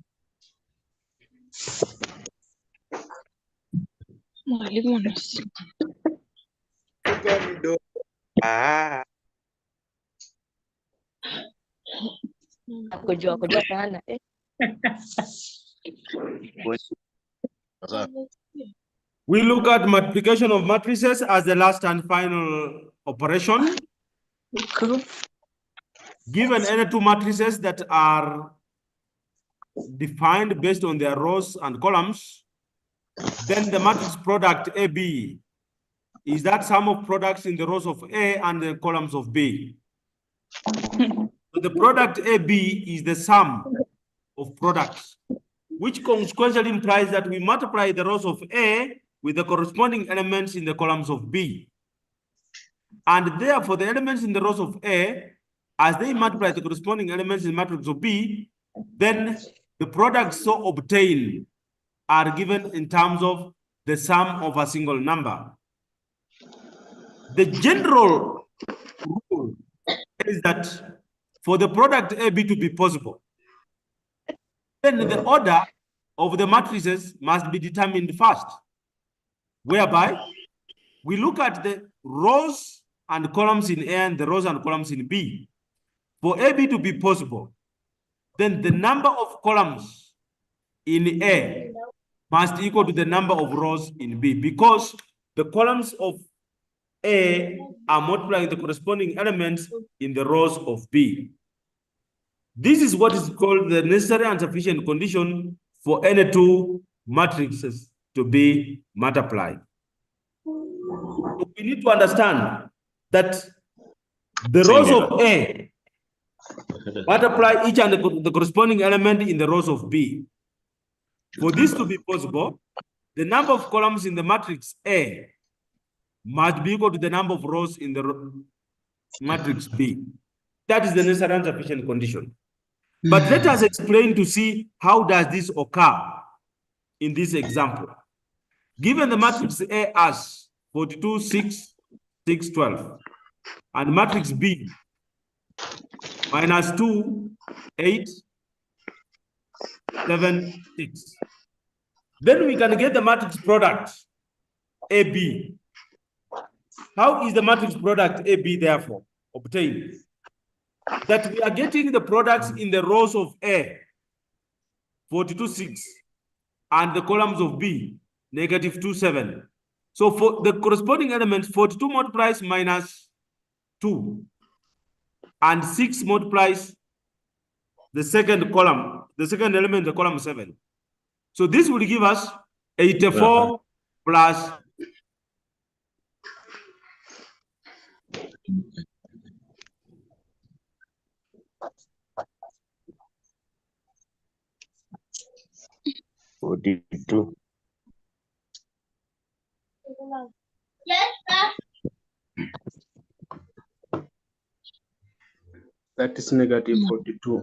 N: Mwalimu anasema. Kujua sana.
B: We look at multiplication of matrices as the last and final operation. Given any two matrices that are defined based on their rows and columns, then the matrix product AB is that sum of products in the rows of A and the columns of B. So the product AB is the sum of products, which consequently implies that we multiply the rows of A with the corresponding elements in the columns of B. And therefore, the elements in the rows of A, as they multiply the corresponding elements in the matrix of B, then the products so obtained are given in terms of the sum of a single number. The general rule is that for the product AB to be possible, then the order of the matrices must be determined first, whereby we look at the rows and columns in A and the rows and columns in B. For AB to be possible, then the number of columns in A must equal to the number of rows in B, because the columns of A are multiplying the corresponding elements in the rows of B. This is what is called the necessary and sufficient condition for any two matrices to be multiplied. So we need to understand that the rows of A multiply each and the corresponding element in the rows of B. For this to be possible, the number of columns in the matrix A must be equal to the number of rows in the matrix B. That is the necessary and sufficient condition. But let us explain to see how does this occur in this example. Given the matrix A as 42, 6, 6, 12, and matrix B minus 2, 8, 7, 6. Then we can get the matrix product AB. How is the matrix product AB therefore obtained? That we are getting the products in the rows of A, 42, 6, and the columns of B, negative 2, 7. So for the corresponding element, 42 multiplies minus 2, and 6 multiplies the second column, the second element, the column 7. So this will give us 84 plus
C: 42.
E: Yes, sir.
I: That is negative 42.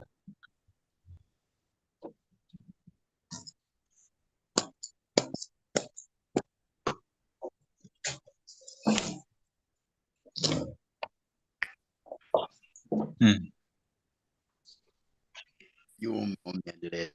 P: You umeendelea.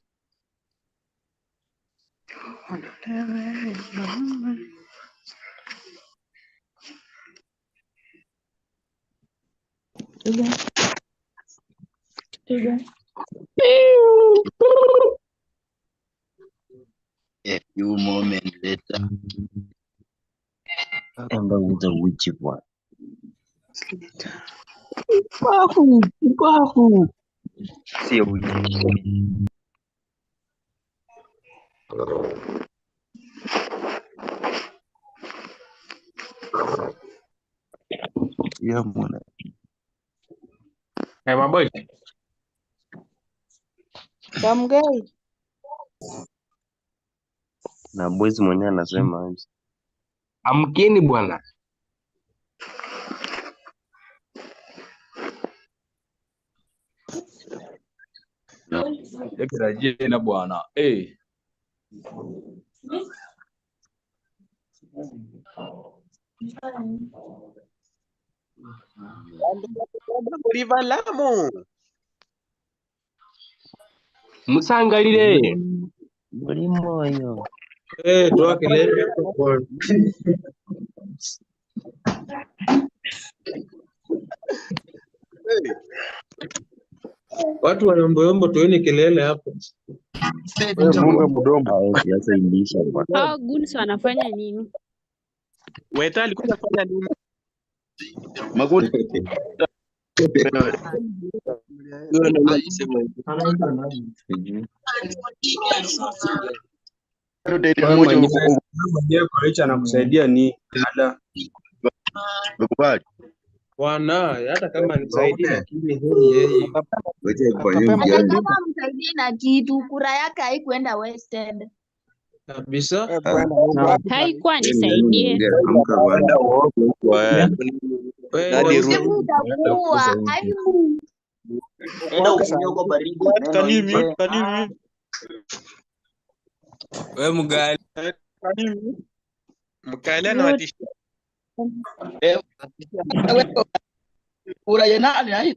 P: A few moments later.
C: With the witchy one. See witchy. Yeah, man.
O: Hey, my boy.
Q: Kamgei.
C: Na boys mwenyewe anasema
O: Amkeni bwana.
M: Ekirajena bwana.
O: Musangalire.
C: Muri moyo.
I: Toa kelele hapo. Watu wanaomboyombo toeni kelele hapo.
A: Funga mdomo.
C: Siasa ilisha bwana.
N: Hao goons wanafanya nini?
K: Weta alikuja kufanya nini?
P: Makuta.
K: Yule ndo alisema hivyo.
M: Mwenyewe kwa hicho anakusaidia ni ada.
P: Nakubali.
M: Bwana, hata kama nisaidie lakini yeye.
E: Kama msaidie na kitu, kura yake haikuenda West End.
M: Kabisa.
N: Haikuwa nisaidie.
C: Amka bwana.
E: Utakuwa aibu.
J: Enda ukinywa huko baridi.
M: Can you mute? Wewe mgali. Mkali anawatisha.
J: Kura ya nani hai?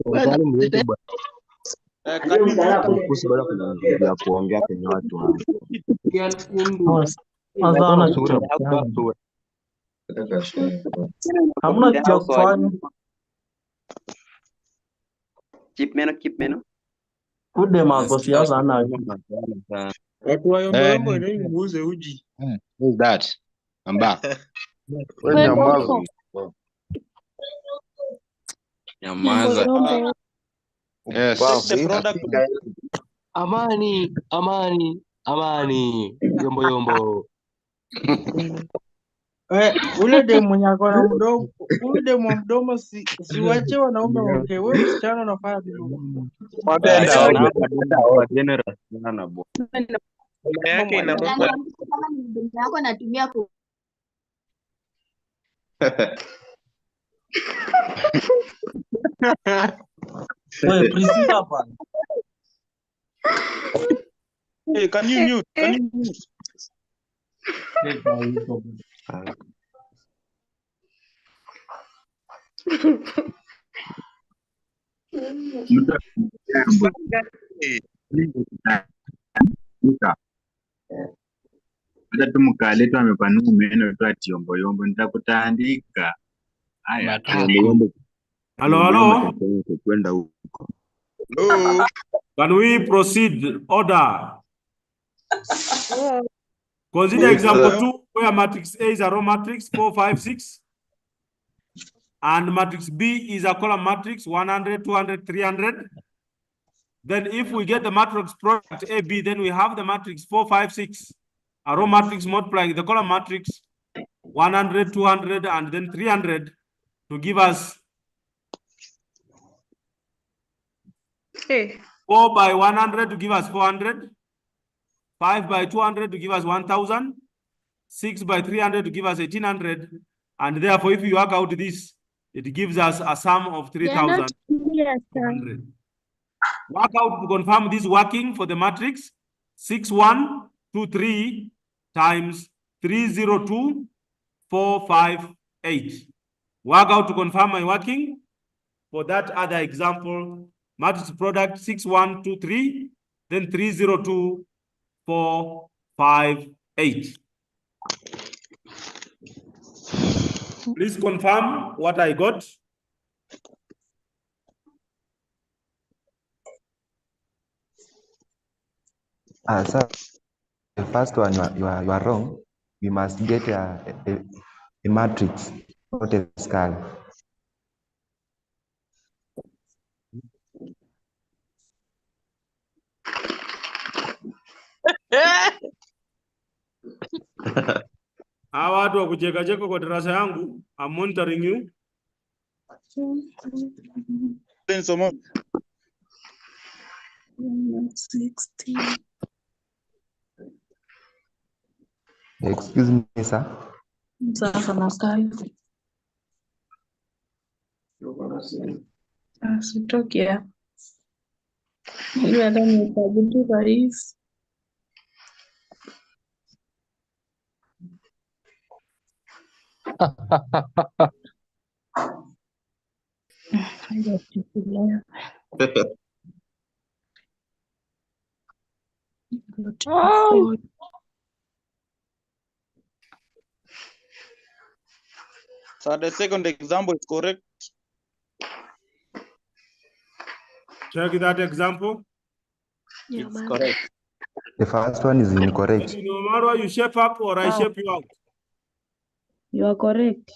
C: Ya kuongea kwenye watu wa.
R: Hamna cha kufanya.
J: Keep meno.
R: Kude mambo siasa ana.
M: Watu wa yombo ni muuze uji.
P: Who's that? I'm back.
C: Nyamaza.
P: Yes.
O: Amani. Yombo.
R: Ule demu nyako na mdomo, ule demu wa mdomo siwache wanaume waongee. Wewe msichana unafanya nini?
M: Kwa general sana bwana. Yake inapokuwa
E: Kama ni mdomo yako natumia ku
R: Wewe Priscilla hapa.
M: Hey, can you mute?
C: Hata tu mkaletu amepanua meno tu ati yombo nitakutandika. Haya yombo.
B: Hello.
C: Kwenda huko.
B: Hello. Can we proceed? Order. Consider example 2 where matrix A is a row matrix 4, 5, 6 and matrix B is a column matrix 100, 200, 300. Then if we get the matrix product AB, then we have the matrix 4, 5, 6, a row matrix multiplying the column matrix 100, 200, and then 300 to give us 4 by 100 to give us 400, 5 by 200 to give us 1,000, 6 by 300 to give us 1,800, and therefore if you work out this, it gives us a sum of 3,200. Work out to confirm this working for the matrix 6123 times 302,458. Work out to confirm my working for that other example. Matrix product 6123, then 302,458. Please confirm what I got.
C: Sir, the first one you are wrong. We must get a matrix, not a scale.
B: Hawa watu wa kucheka cheka kwa darasa yangu, I'm monitoring you.
C: Excuse me, sir.
R: Sasa nakai. Sitokea. Ile ndani ya kaburi rais.
M: So the second example is correct.
B: Check that example.
M: It's correct.
C: The first one is incorrect.
B: No matter you shape up or I shape you out.
N: You are correct.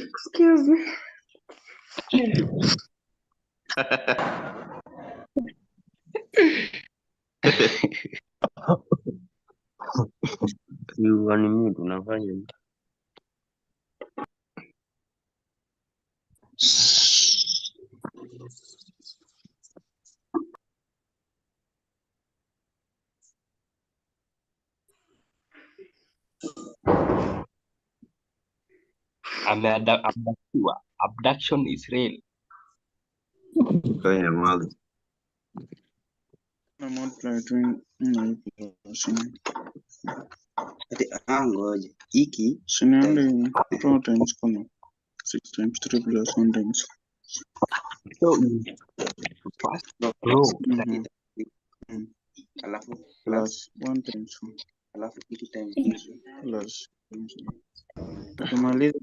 E: Excuse me.
G: Unmute unafanya ameabductiwa. Abduction is real.
M: Kwenye mali.
I: Ngoja. Hiki
D: Sinaende 2 times kuna 6 times 3 plus 1 times.
G: So first row
I: alafu
D: Plus 1 times 4
I: alafu hiki times
D: plus tukimaliza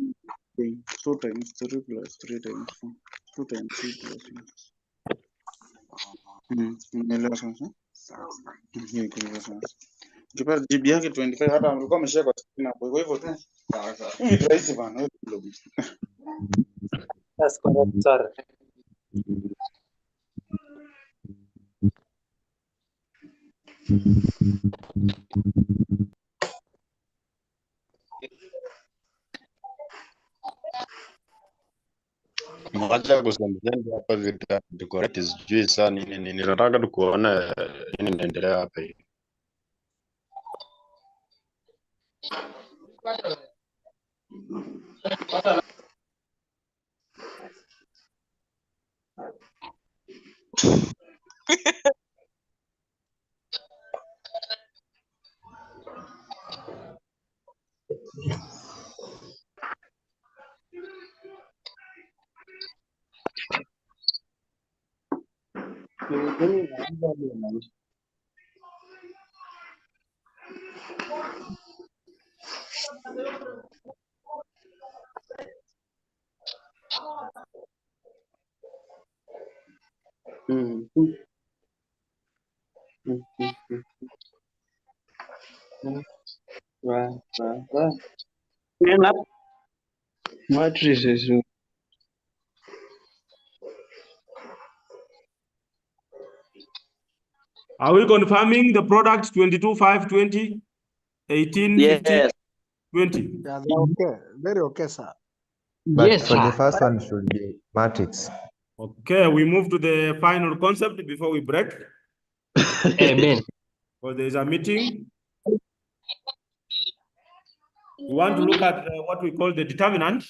D: 2 times 3 plus 3 times 4 2 times 3 plus 1. Umeelewa sasa? Hiyo iko sasa. Ukipata jibu yake 25 hata mlikuwa mmeshare kwa screen hapo. Kwa hivyo tu. Hii ni rahisi bana.
S: That's correct, sir.
P: Mwacha kusemezeni hapa vitu correct sijui sana nini. Nataka tu kuona nini inaendelea hapa hivi.
S: Matrices.
B: Are we confirming the product 22, 5, 20, 18,
J: Yes.
B: 15, 20?
F: Yeah, they're okay. Very okay, sir.
C: But
S: Yes,
C: for the
S: sir.
C: first one should be matrix.
B: Okay, we move to the final concept before we break.
S: Amen.
B: Because there is a meeting. We want to look at what we call the determinant.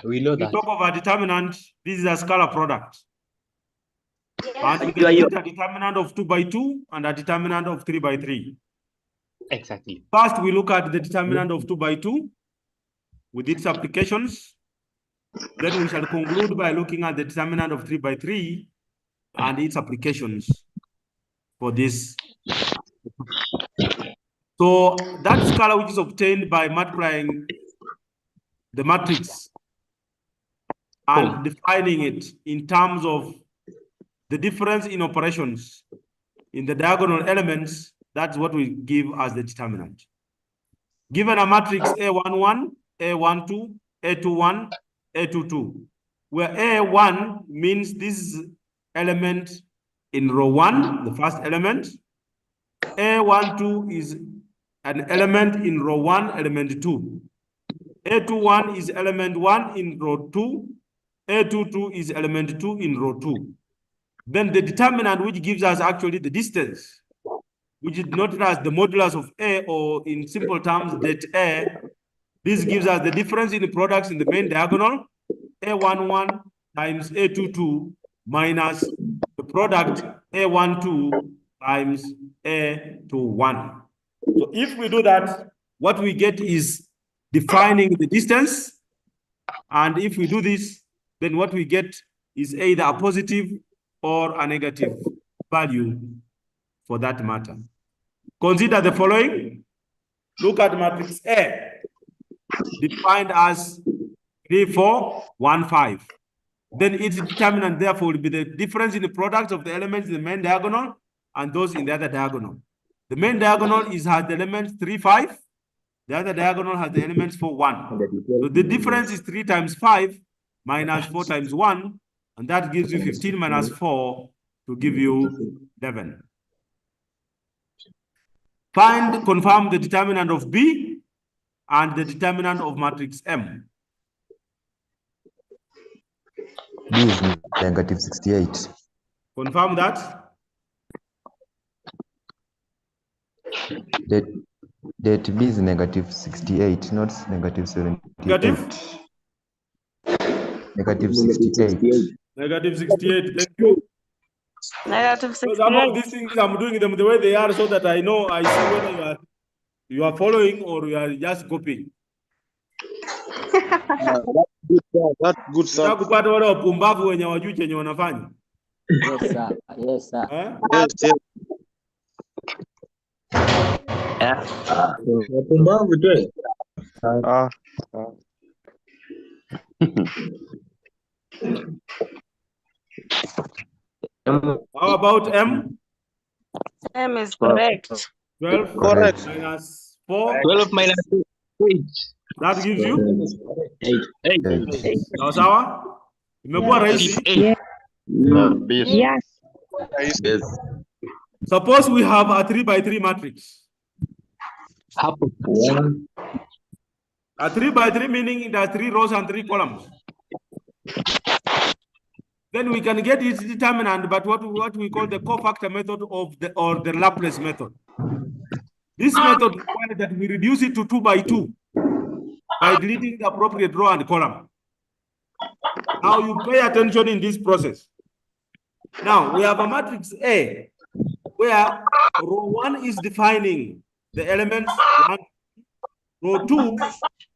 S: We know
B: We
S: that.
B: talk of a determinant. This is a scalar product. And we
J: You are
B: can get a determinant of 2 by 2 and a determinant of 3 by 3.
S: Exactly.
B: First, we look at the determinant of 2 by 2 with its applications. Then we shall conclude by looking at the determinant of 3 by 3 and its applications for this. So that scalar which is obtained by multiplying the matrix and defining it in terms of the difference in operations in the diagonal elements, that's what we give as the determinant. Given a matrix A11, A12, A21, A22, where A1 means this element in row 1, the first element. A12 is an element in row 1, element 2. A21 is element 1 in row 2. A22 is element 2 in row 2. Then the determinant, which gives us actually the distance, which is noted as the modulus of A, or in simple terms, det A. This gives us the difference in the products in the main diagonal, A11 times A22 minus the product A12 times A21. So if we do that, what we get is defining the distance. And if we do this, then what we get is either a positive or a negative value for that matter. Consider the following. Look at matrix A, defined as 3, 4, 1, 5. Then its determinant, therefore, will be the difference in the product of the elements in the main diagonal and those in the other diagonal. The main diagonal has the elements 3, 5. The other diagonal has the elements 4, 1. So the difference is 3 times 5 minus 4 times 1. And that gives you 15 minus 4 to give you 11. Confirm the determinant of B and the determinant of matrix M.
C: B is negative 68.
B: Confirm that.
C: That B is negative 68, not negative 78. Negative 68.
B: Negative 68. Thank you.
N: Negative 68.
B: Some of these things I'm doing them the way they are so that I know, I see whether you are following or you are just copying.
D: That's good, sir.
B: Kupata wale wapumbavu wenye wajui chenye wanafanya.
T: Yes, sir. Yes, sir.
D: Yes.
M: Wapumbavu tu.
B: How about M?
N: M is correct.
B: 12
D: Correct.
B: minus 4.
S: 12 minus 8.
B: That gives you
S: 8.
B: sawa sawa? Imekuwa rahisi.
N: Yes.
P: Yes.
B: Suppose we have a 3 by 3 matrix. A 3 by 3 meaning it has 3 rows and 3 columns. Then we can get its determinant, but what we call the cofactor method or the Laplace method. This method requires that we reduce it to 2 by 2 by deleting the appropriate row and column. Now you pay attention in this process. Now we have a matrix A where row 1 is defining the elements 1. Row 2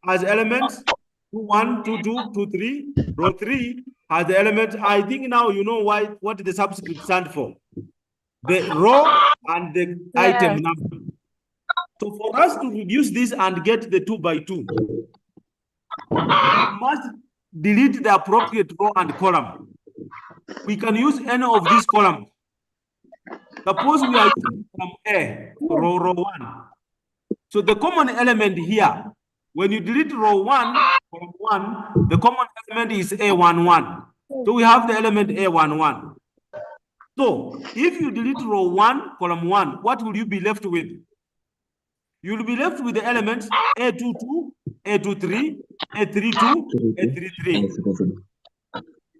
B: has elements 2, 1, 2, 2, 2, 3. Row 3 has the elements. I think now you know what the subscript stand for. The row and the item number. So for us to reduce this and get the 2 by 2, we must delete the appropriate row and column. We can use any of these columns. Suppose we are using from A, row 1. So the common element here, when you delete row 1, column 1, the common element is A11. So we have the element A11. So if you delete row 1, column 1, what will you be left with? You will be left with the elements A22, A23, A32, A33.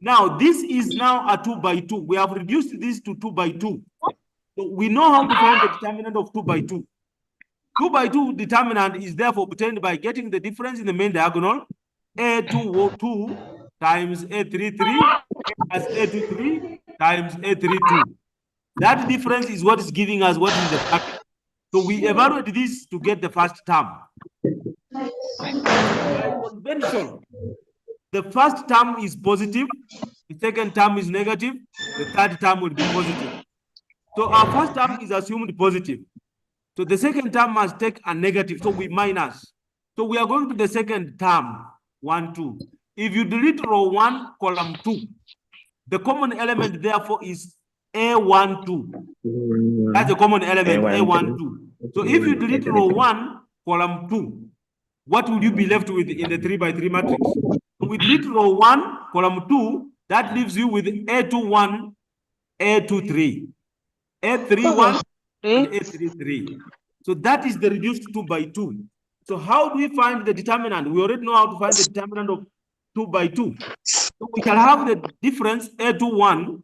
B: Now this is now a 2 by 2. We have reduced this to 2 by 2. So we know how to find the determinant of 2 by 2. 2 by 2 determinant is therefore obtained by getting the difference in the main diagonal, A22 times A33 as A23 times A32. That difference is what is giving us what is the bracket. So we evaluate this to get the first term. By convention, the first term is positive, the second term is negative, the third term will be positive. So our first term is assumed positive. So the second term must take a negative, so we minus. So we are going to the second term, 1, 2. If you delete row 1, column 2, the common element therefore is A12. That's the common element, A12. So if you delete row 1, column 2, what will you be left with in the 3 by 3 matrix? So we delete row 1, column 2, that leaves you with A21 A23, A31, and A33. So that is the reduced 2 by 2. So how do we find the determinant? We already know how to find the determinant of 2 by 2. So we shall have the difference A21,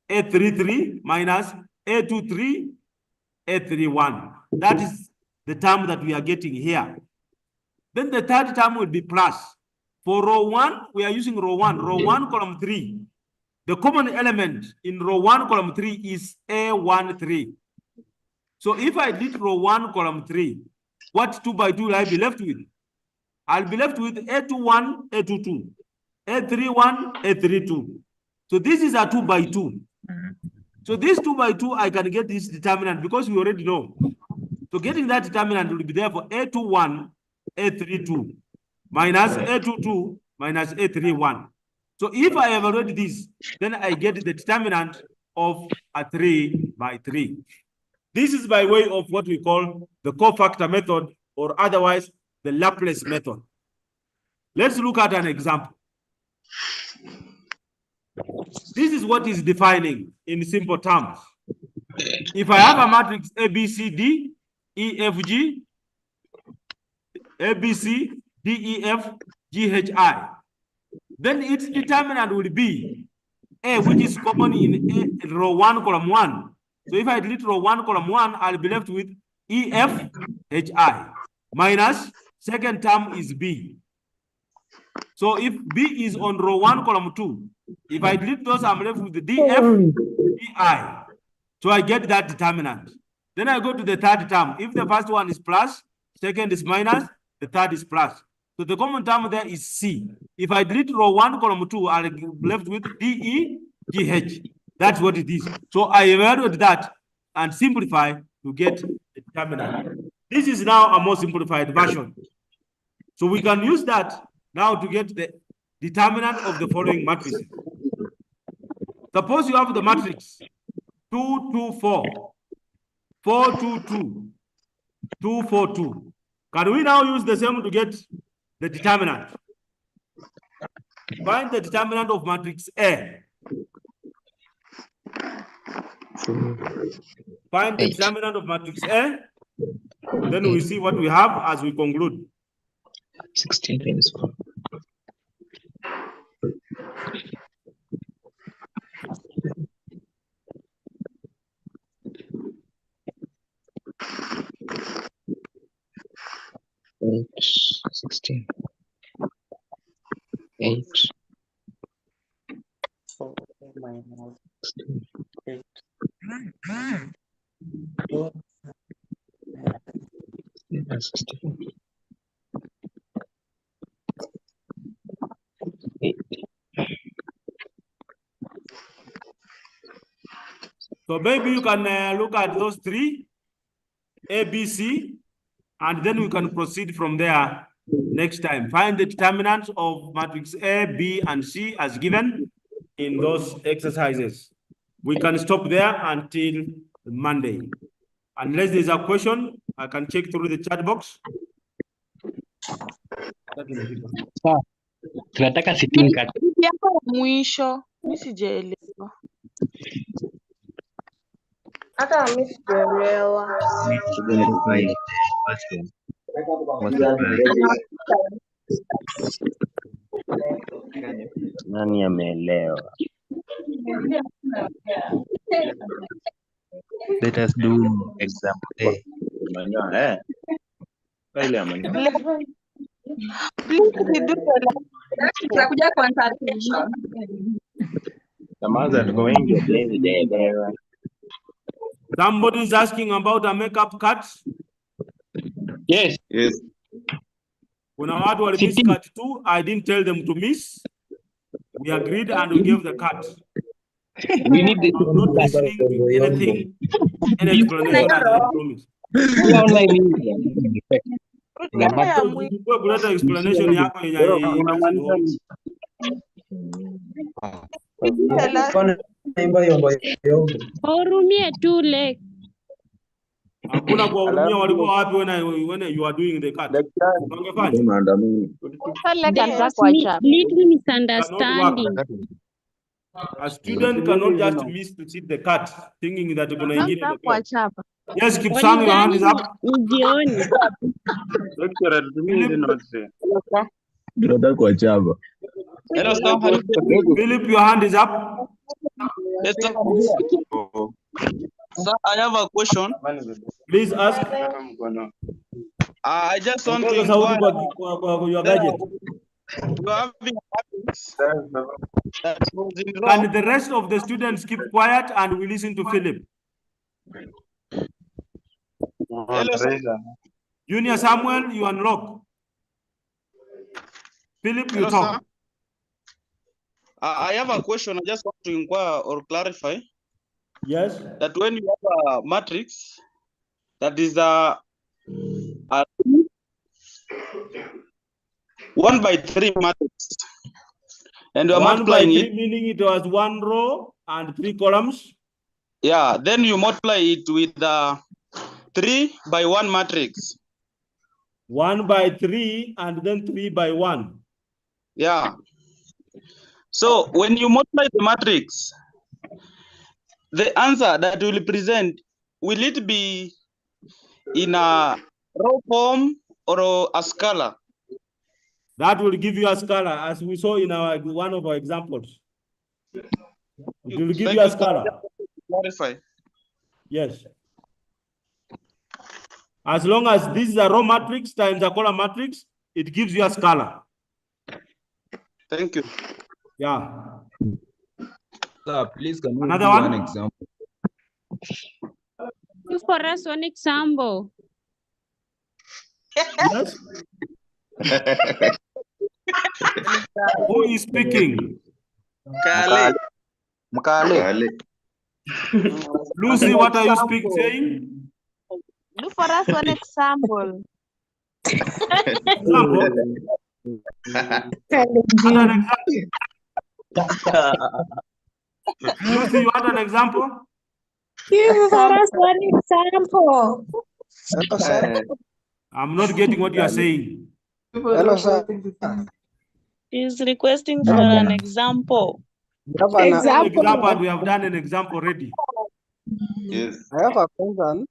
B: A33 minus A23, A31. That is the term that we are getting here. Then the third term will be plus. For row 1, we are using row 1. Row 1, column 3. The common element in row 1, column 3 is A13. So if I did row 1, column 3, what 2 by 2 will I be left with? I'll be left with A21, A22, A31, A32. So this is a 2 by 2. So this 2 by 2, I can get this determinant because we already know. So getting that determinant will be there for A21, A32, minus A22, minus A31. So if I evaluate this, then I get the determinant of a 3 by 3. This is by way of what we call the cofactor method, or otherwise the Laplace method. Let's look at an example. This is what is defining in simple terms. If I have a matrix A, B, C, D, E, F, G, A, B, C, D, E, F, G, H, I, then its determinant will be A, which is common in row 1, column 1. So if I delete row 1, column 1, I'll be left with E, F, H, I, minus second term is B. So if B is on row 1, column 2, if I delete those, I'm left with the D, F, D, I. So I get that determinant. Then I go to the third term. If the first one is plus, second is minus, the third is plus. So the common term there is C. If I delete row 1, column 2, I'll be left with D, E, G, H. That's what it is. So I evaluate that and simplify to get the determinant. This is now a more simplified version. So we can use that now to get the determinant of the following matrices. Suppose you have the matrix 2, 2, 4, 4, 2, 2, 2, 4, 2. Can we now use the same to get the determinant? Find the determinant of matrix A. Find the determinant of matrix A. Then we see what we have as we conclude.
S: 16 times 4. Eight, 16. 8.
R: 4 minus
S: 16.
R: 8.
S: 16. 8.
B: So maybe you can look at those three, A, B, C, and then we can proceed from there next time. Find the determinants of matrix A, B, and C as given in those exercises. We can stop there until Monday. Unless there's a question, I can check through the chat box.
S: Tunataka sitini kati.
Q: Hapo mwisho mimi sijaelewa. Hata mimi sijaelewa.
S: Nani ameelewa? Let us do example A.
Q: Please do
E: Tutakuja consultation.
B: Somebody is asking about a makeup cut.
S: Yes.
P: Yes.
B: Kuna watu wali miss cut too. I didn't tell them to miss. We agreed and we gave the cut.
S: We need the
B: I'm not listening to anything, any explanation as I promised. Kuleta explanation yako yenye
N: Hurumie tu Lake.
B: hakuna kuwahurumia. Walikuwa wapi when you are doing the cut? Ungefanya
N: There's little misunderstanding.
B: A student cannot just miss to sit the cut thinking that kuna ingine imepewa. Yes, keep sang, your hand is up.
P: Lecturer, tumie ile notes.
S: Tunataka kuachapa.
M: Hello, sir.
B: Philip, your hand is up.
M: Yes, sir. Sir, I have a question.
B: Please ask.
M: I just want to
B: Ongeza sauti kwa your gadget.
M: You are having
B: Can the rest of the students keep quiet and we listen to Philip?
M: Hello, sir.
B: Junior Samuel, you unlock. Philip, you
M: Hello,
B: talk.
M: sir. I have a question. I just want to inquire or clarify.
B: Yes.
M: That when you have a matrix, that is a 1/3 matrix, and you are
B: 1 by
M: multiplying
B: 3
M: it.
B: meaning it was 1 row and 3 columns.
M: Yeah, then you multiply it with the 3 by 1 matrix.
B: 1 by 3 and then 3 by 1.
M: Yeah. So when you multiply the matrix, the answer that will present, will it be in a row form or a scalar?
B: That will give you a scalar, as we saw in one of our examples. It will give you a scalar.
M: Clarify.
B: Yes. As long as this is a row matrix times a column matrix, it gives you a scalar.
M: Thank you.
B: Yeah.
M: Sir, please can you
B: Another
M: do
B: one?
M: an example?
N: Do for us one example.
B: Yes. Who is speaking?
M: Kale.
B: Lucy, what are you saying?
Q: Do for us one example.
B: Example? Lucy, you want an example?
N: Give for us one example.
B: I'm not getting what you are saying.
F: Hello, sir.
Q: He's requesting for an example.
B: Example, and we have done an example already.
F: Yes. I have a question.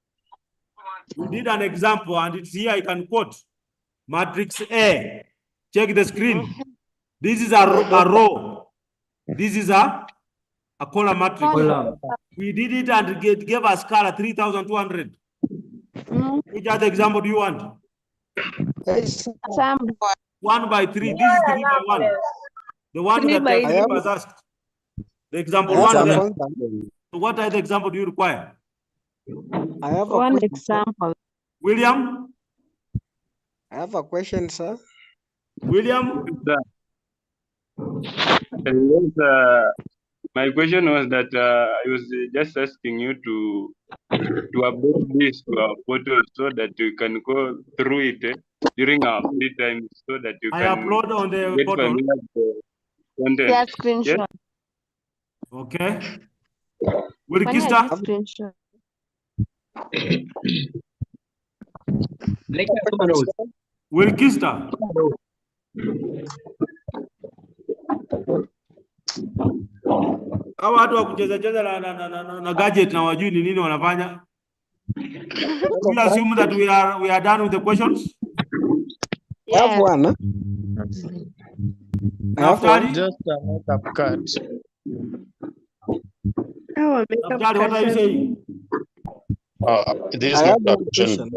B: We did an example, and it's here. I can quote matrix A. Check the screen. This is a row. This is a column matrix. We did it and it gave us scalar 3,200. Which other example do you want? 1 by 3. This is 3 by 1. The one that Philip has asked. The example 1 there. So what other example do you require?
F: I have
Q: one example.
B: William?
F: I have a question, sir.
B: William?
P: Yes, my question was that I was just asking you to upload this to our portal so that you can go through it during our free time so that you
B: I
P: can
B: upload on the
P: get
B: portal.
P: familiar with the content.
Q: Yeah, screenshot.
P: Yes?
B: Okay. Wilkista?
Q: Screenshot.
B: Wilkista? Hawa watu wa kucheza cheza na gadget na wajui ni nini wanafanya. We assume that we are done with the questions.
F: I have one.
B: Naftali?
U: Just a makeup cut.
B: Naftali, what are you saying?
P: This is not a question.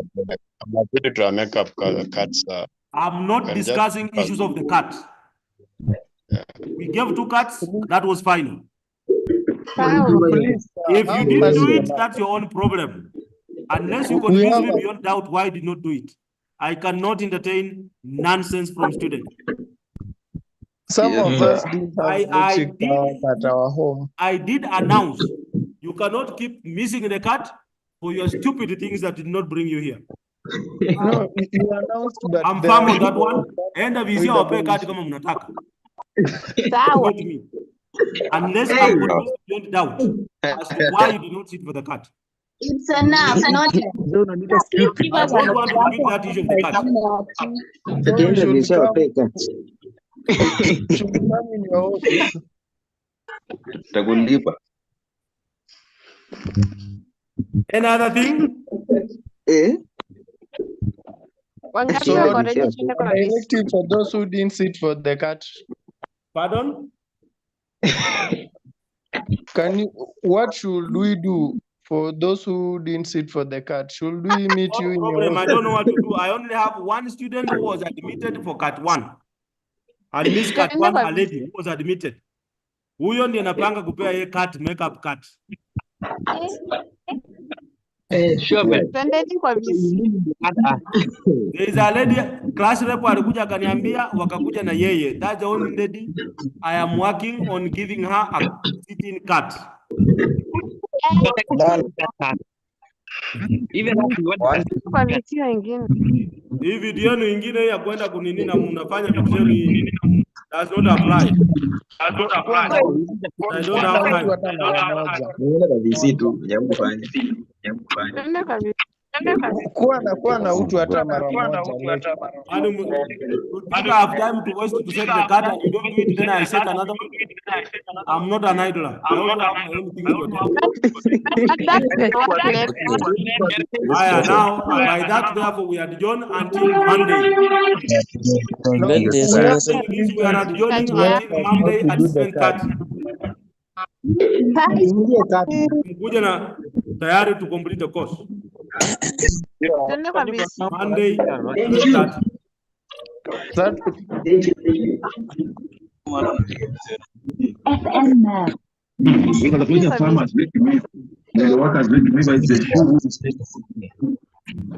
P: I'm happy to make up cuts.
B: I'm not discussing issues of the cut. We gave 2 cuts. That was final. If you didn't do it, that's your own problem. Unless you convince me beyond doubt why I did not do it. I cannot entertain nonsense from students.
U: Some of us did have magic at our home.
B: I did announce you cannot keep missing the cut for your stupid things that did not bring you here.
U: No, you announced that.
B: I'm firm on that one. Enda vizia wape kati kama mnataka. Not me. Unless I'm convinced beyond doubt as to why you did not sit for the cut.
E: It's enough, not
B: I don't want to repeat that issue of the cut.
U: Should come in your office.
H: Takulipa.
B: Another thing?
U: So, a directive for those who didn't sit for the cat.
B: Pardon?
U: What should we do for those who didn't sit for the cat? Should we meet you in your
B: Problem. I don't know what to do. I only have one student who was admitted for cat 1. And Miss cat 1, a lady who was admitted. Huyo ndiye napanga kupea ye cat, makeup cat.
Q: Twendeni kwa VC.
B: There is a lady, class rep alikuja akaniambia wakakuja na yeye. That's the only lady I am working on giving her a sitting cat.
Q: Kwa VC wengine.
B: Hii video yenu ingine ya kwenda kunini na mnafanya vitu zenu hii. Does not apply. I don't have time.
U: Kuwa na utu hata mara moja.
B: I have time to waste to set the card and you don't do it, then I set another one. I'm not an idler. I also have my own things to do. Now, by that, therefore, we adjourn until Monday. We are adjourning until Monday at 7:30. Mkuja na tayari to complete the course. Monday, 7:30.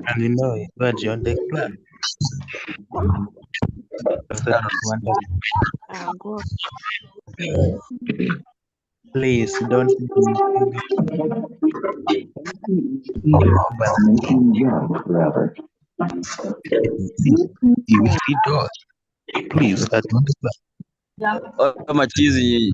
A: And you know, but you on the plan. Please don't. Please,
H: machizi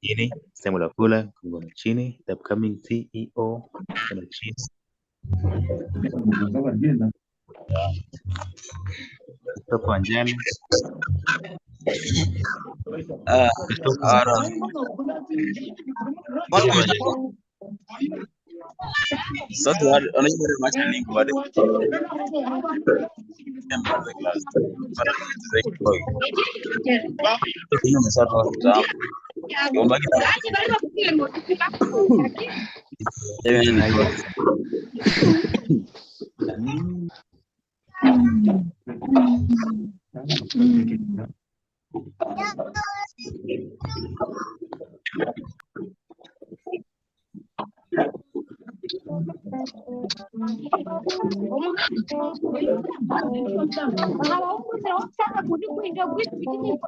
A: chini, sehemu la kula kungona chini, the upcoming CEO kuna chini. Kutoka Wanjani.
H: sasa unajua macha link bado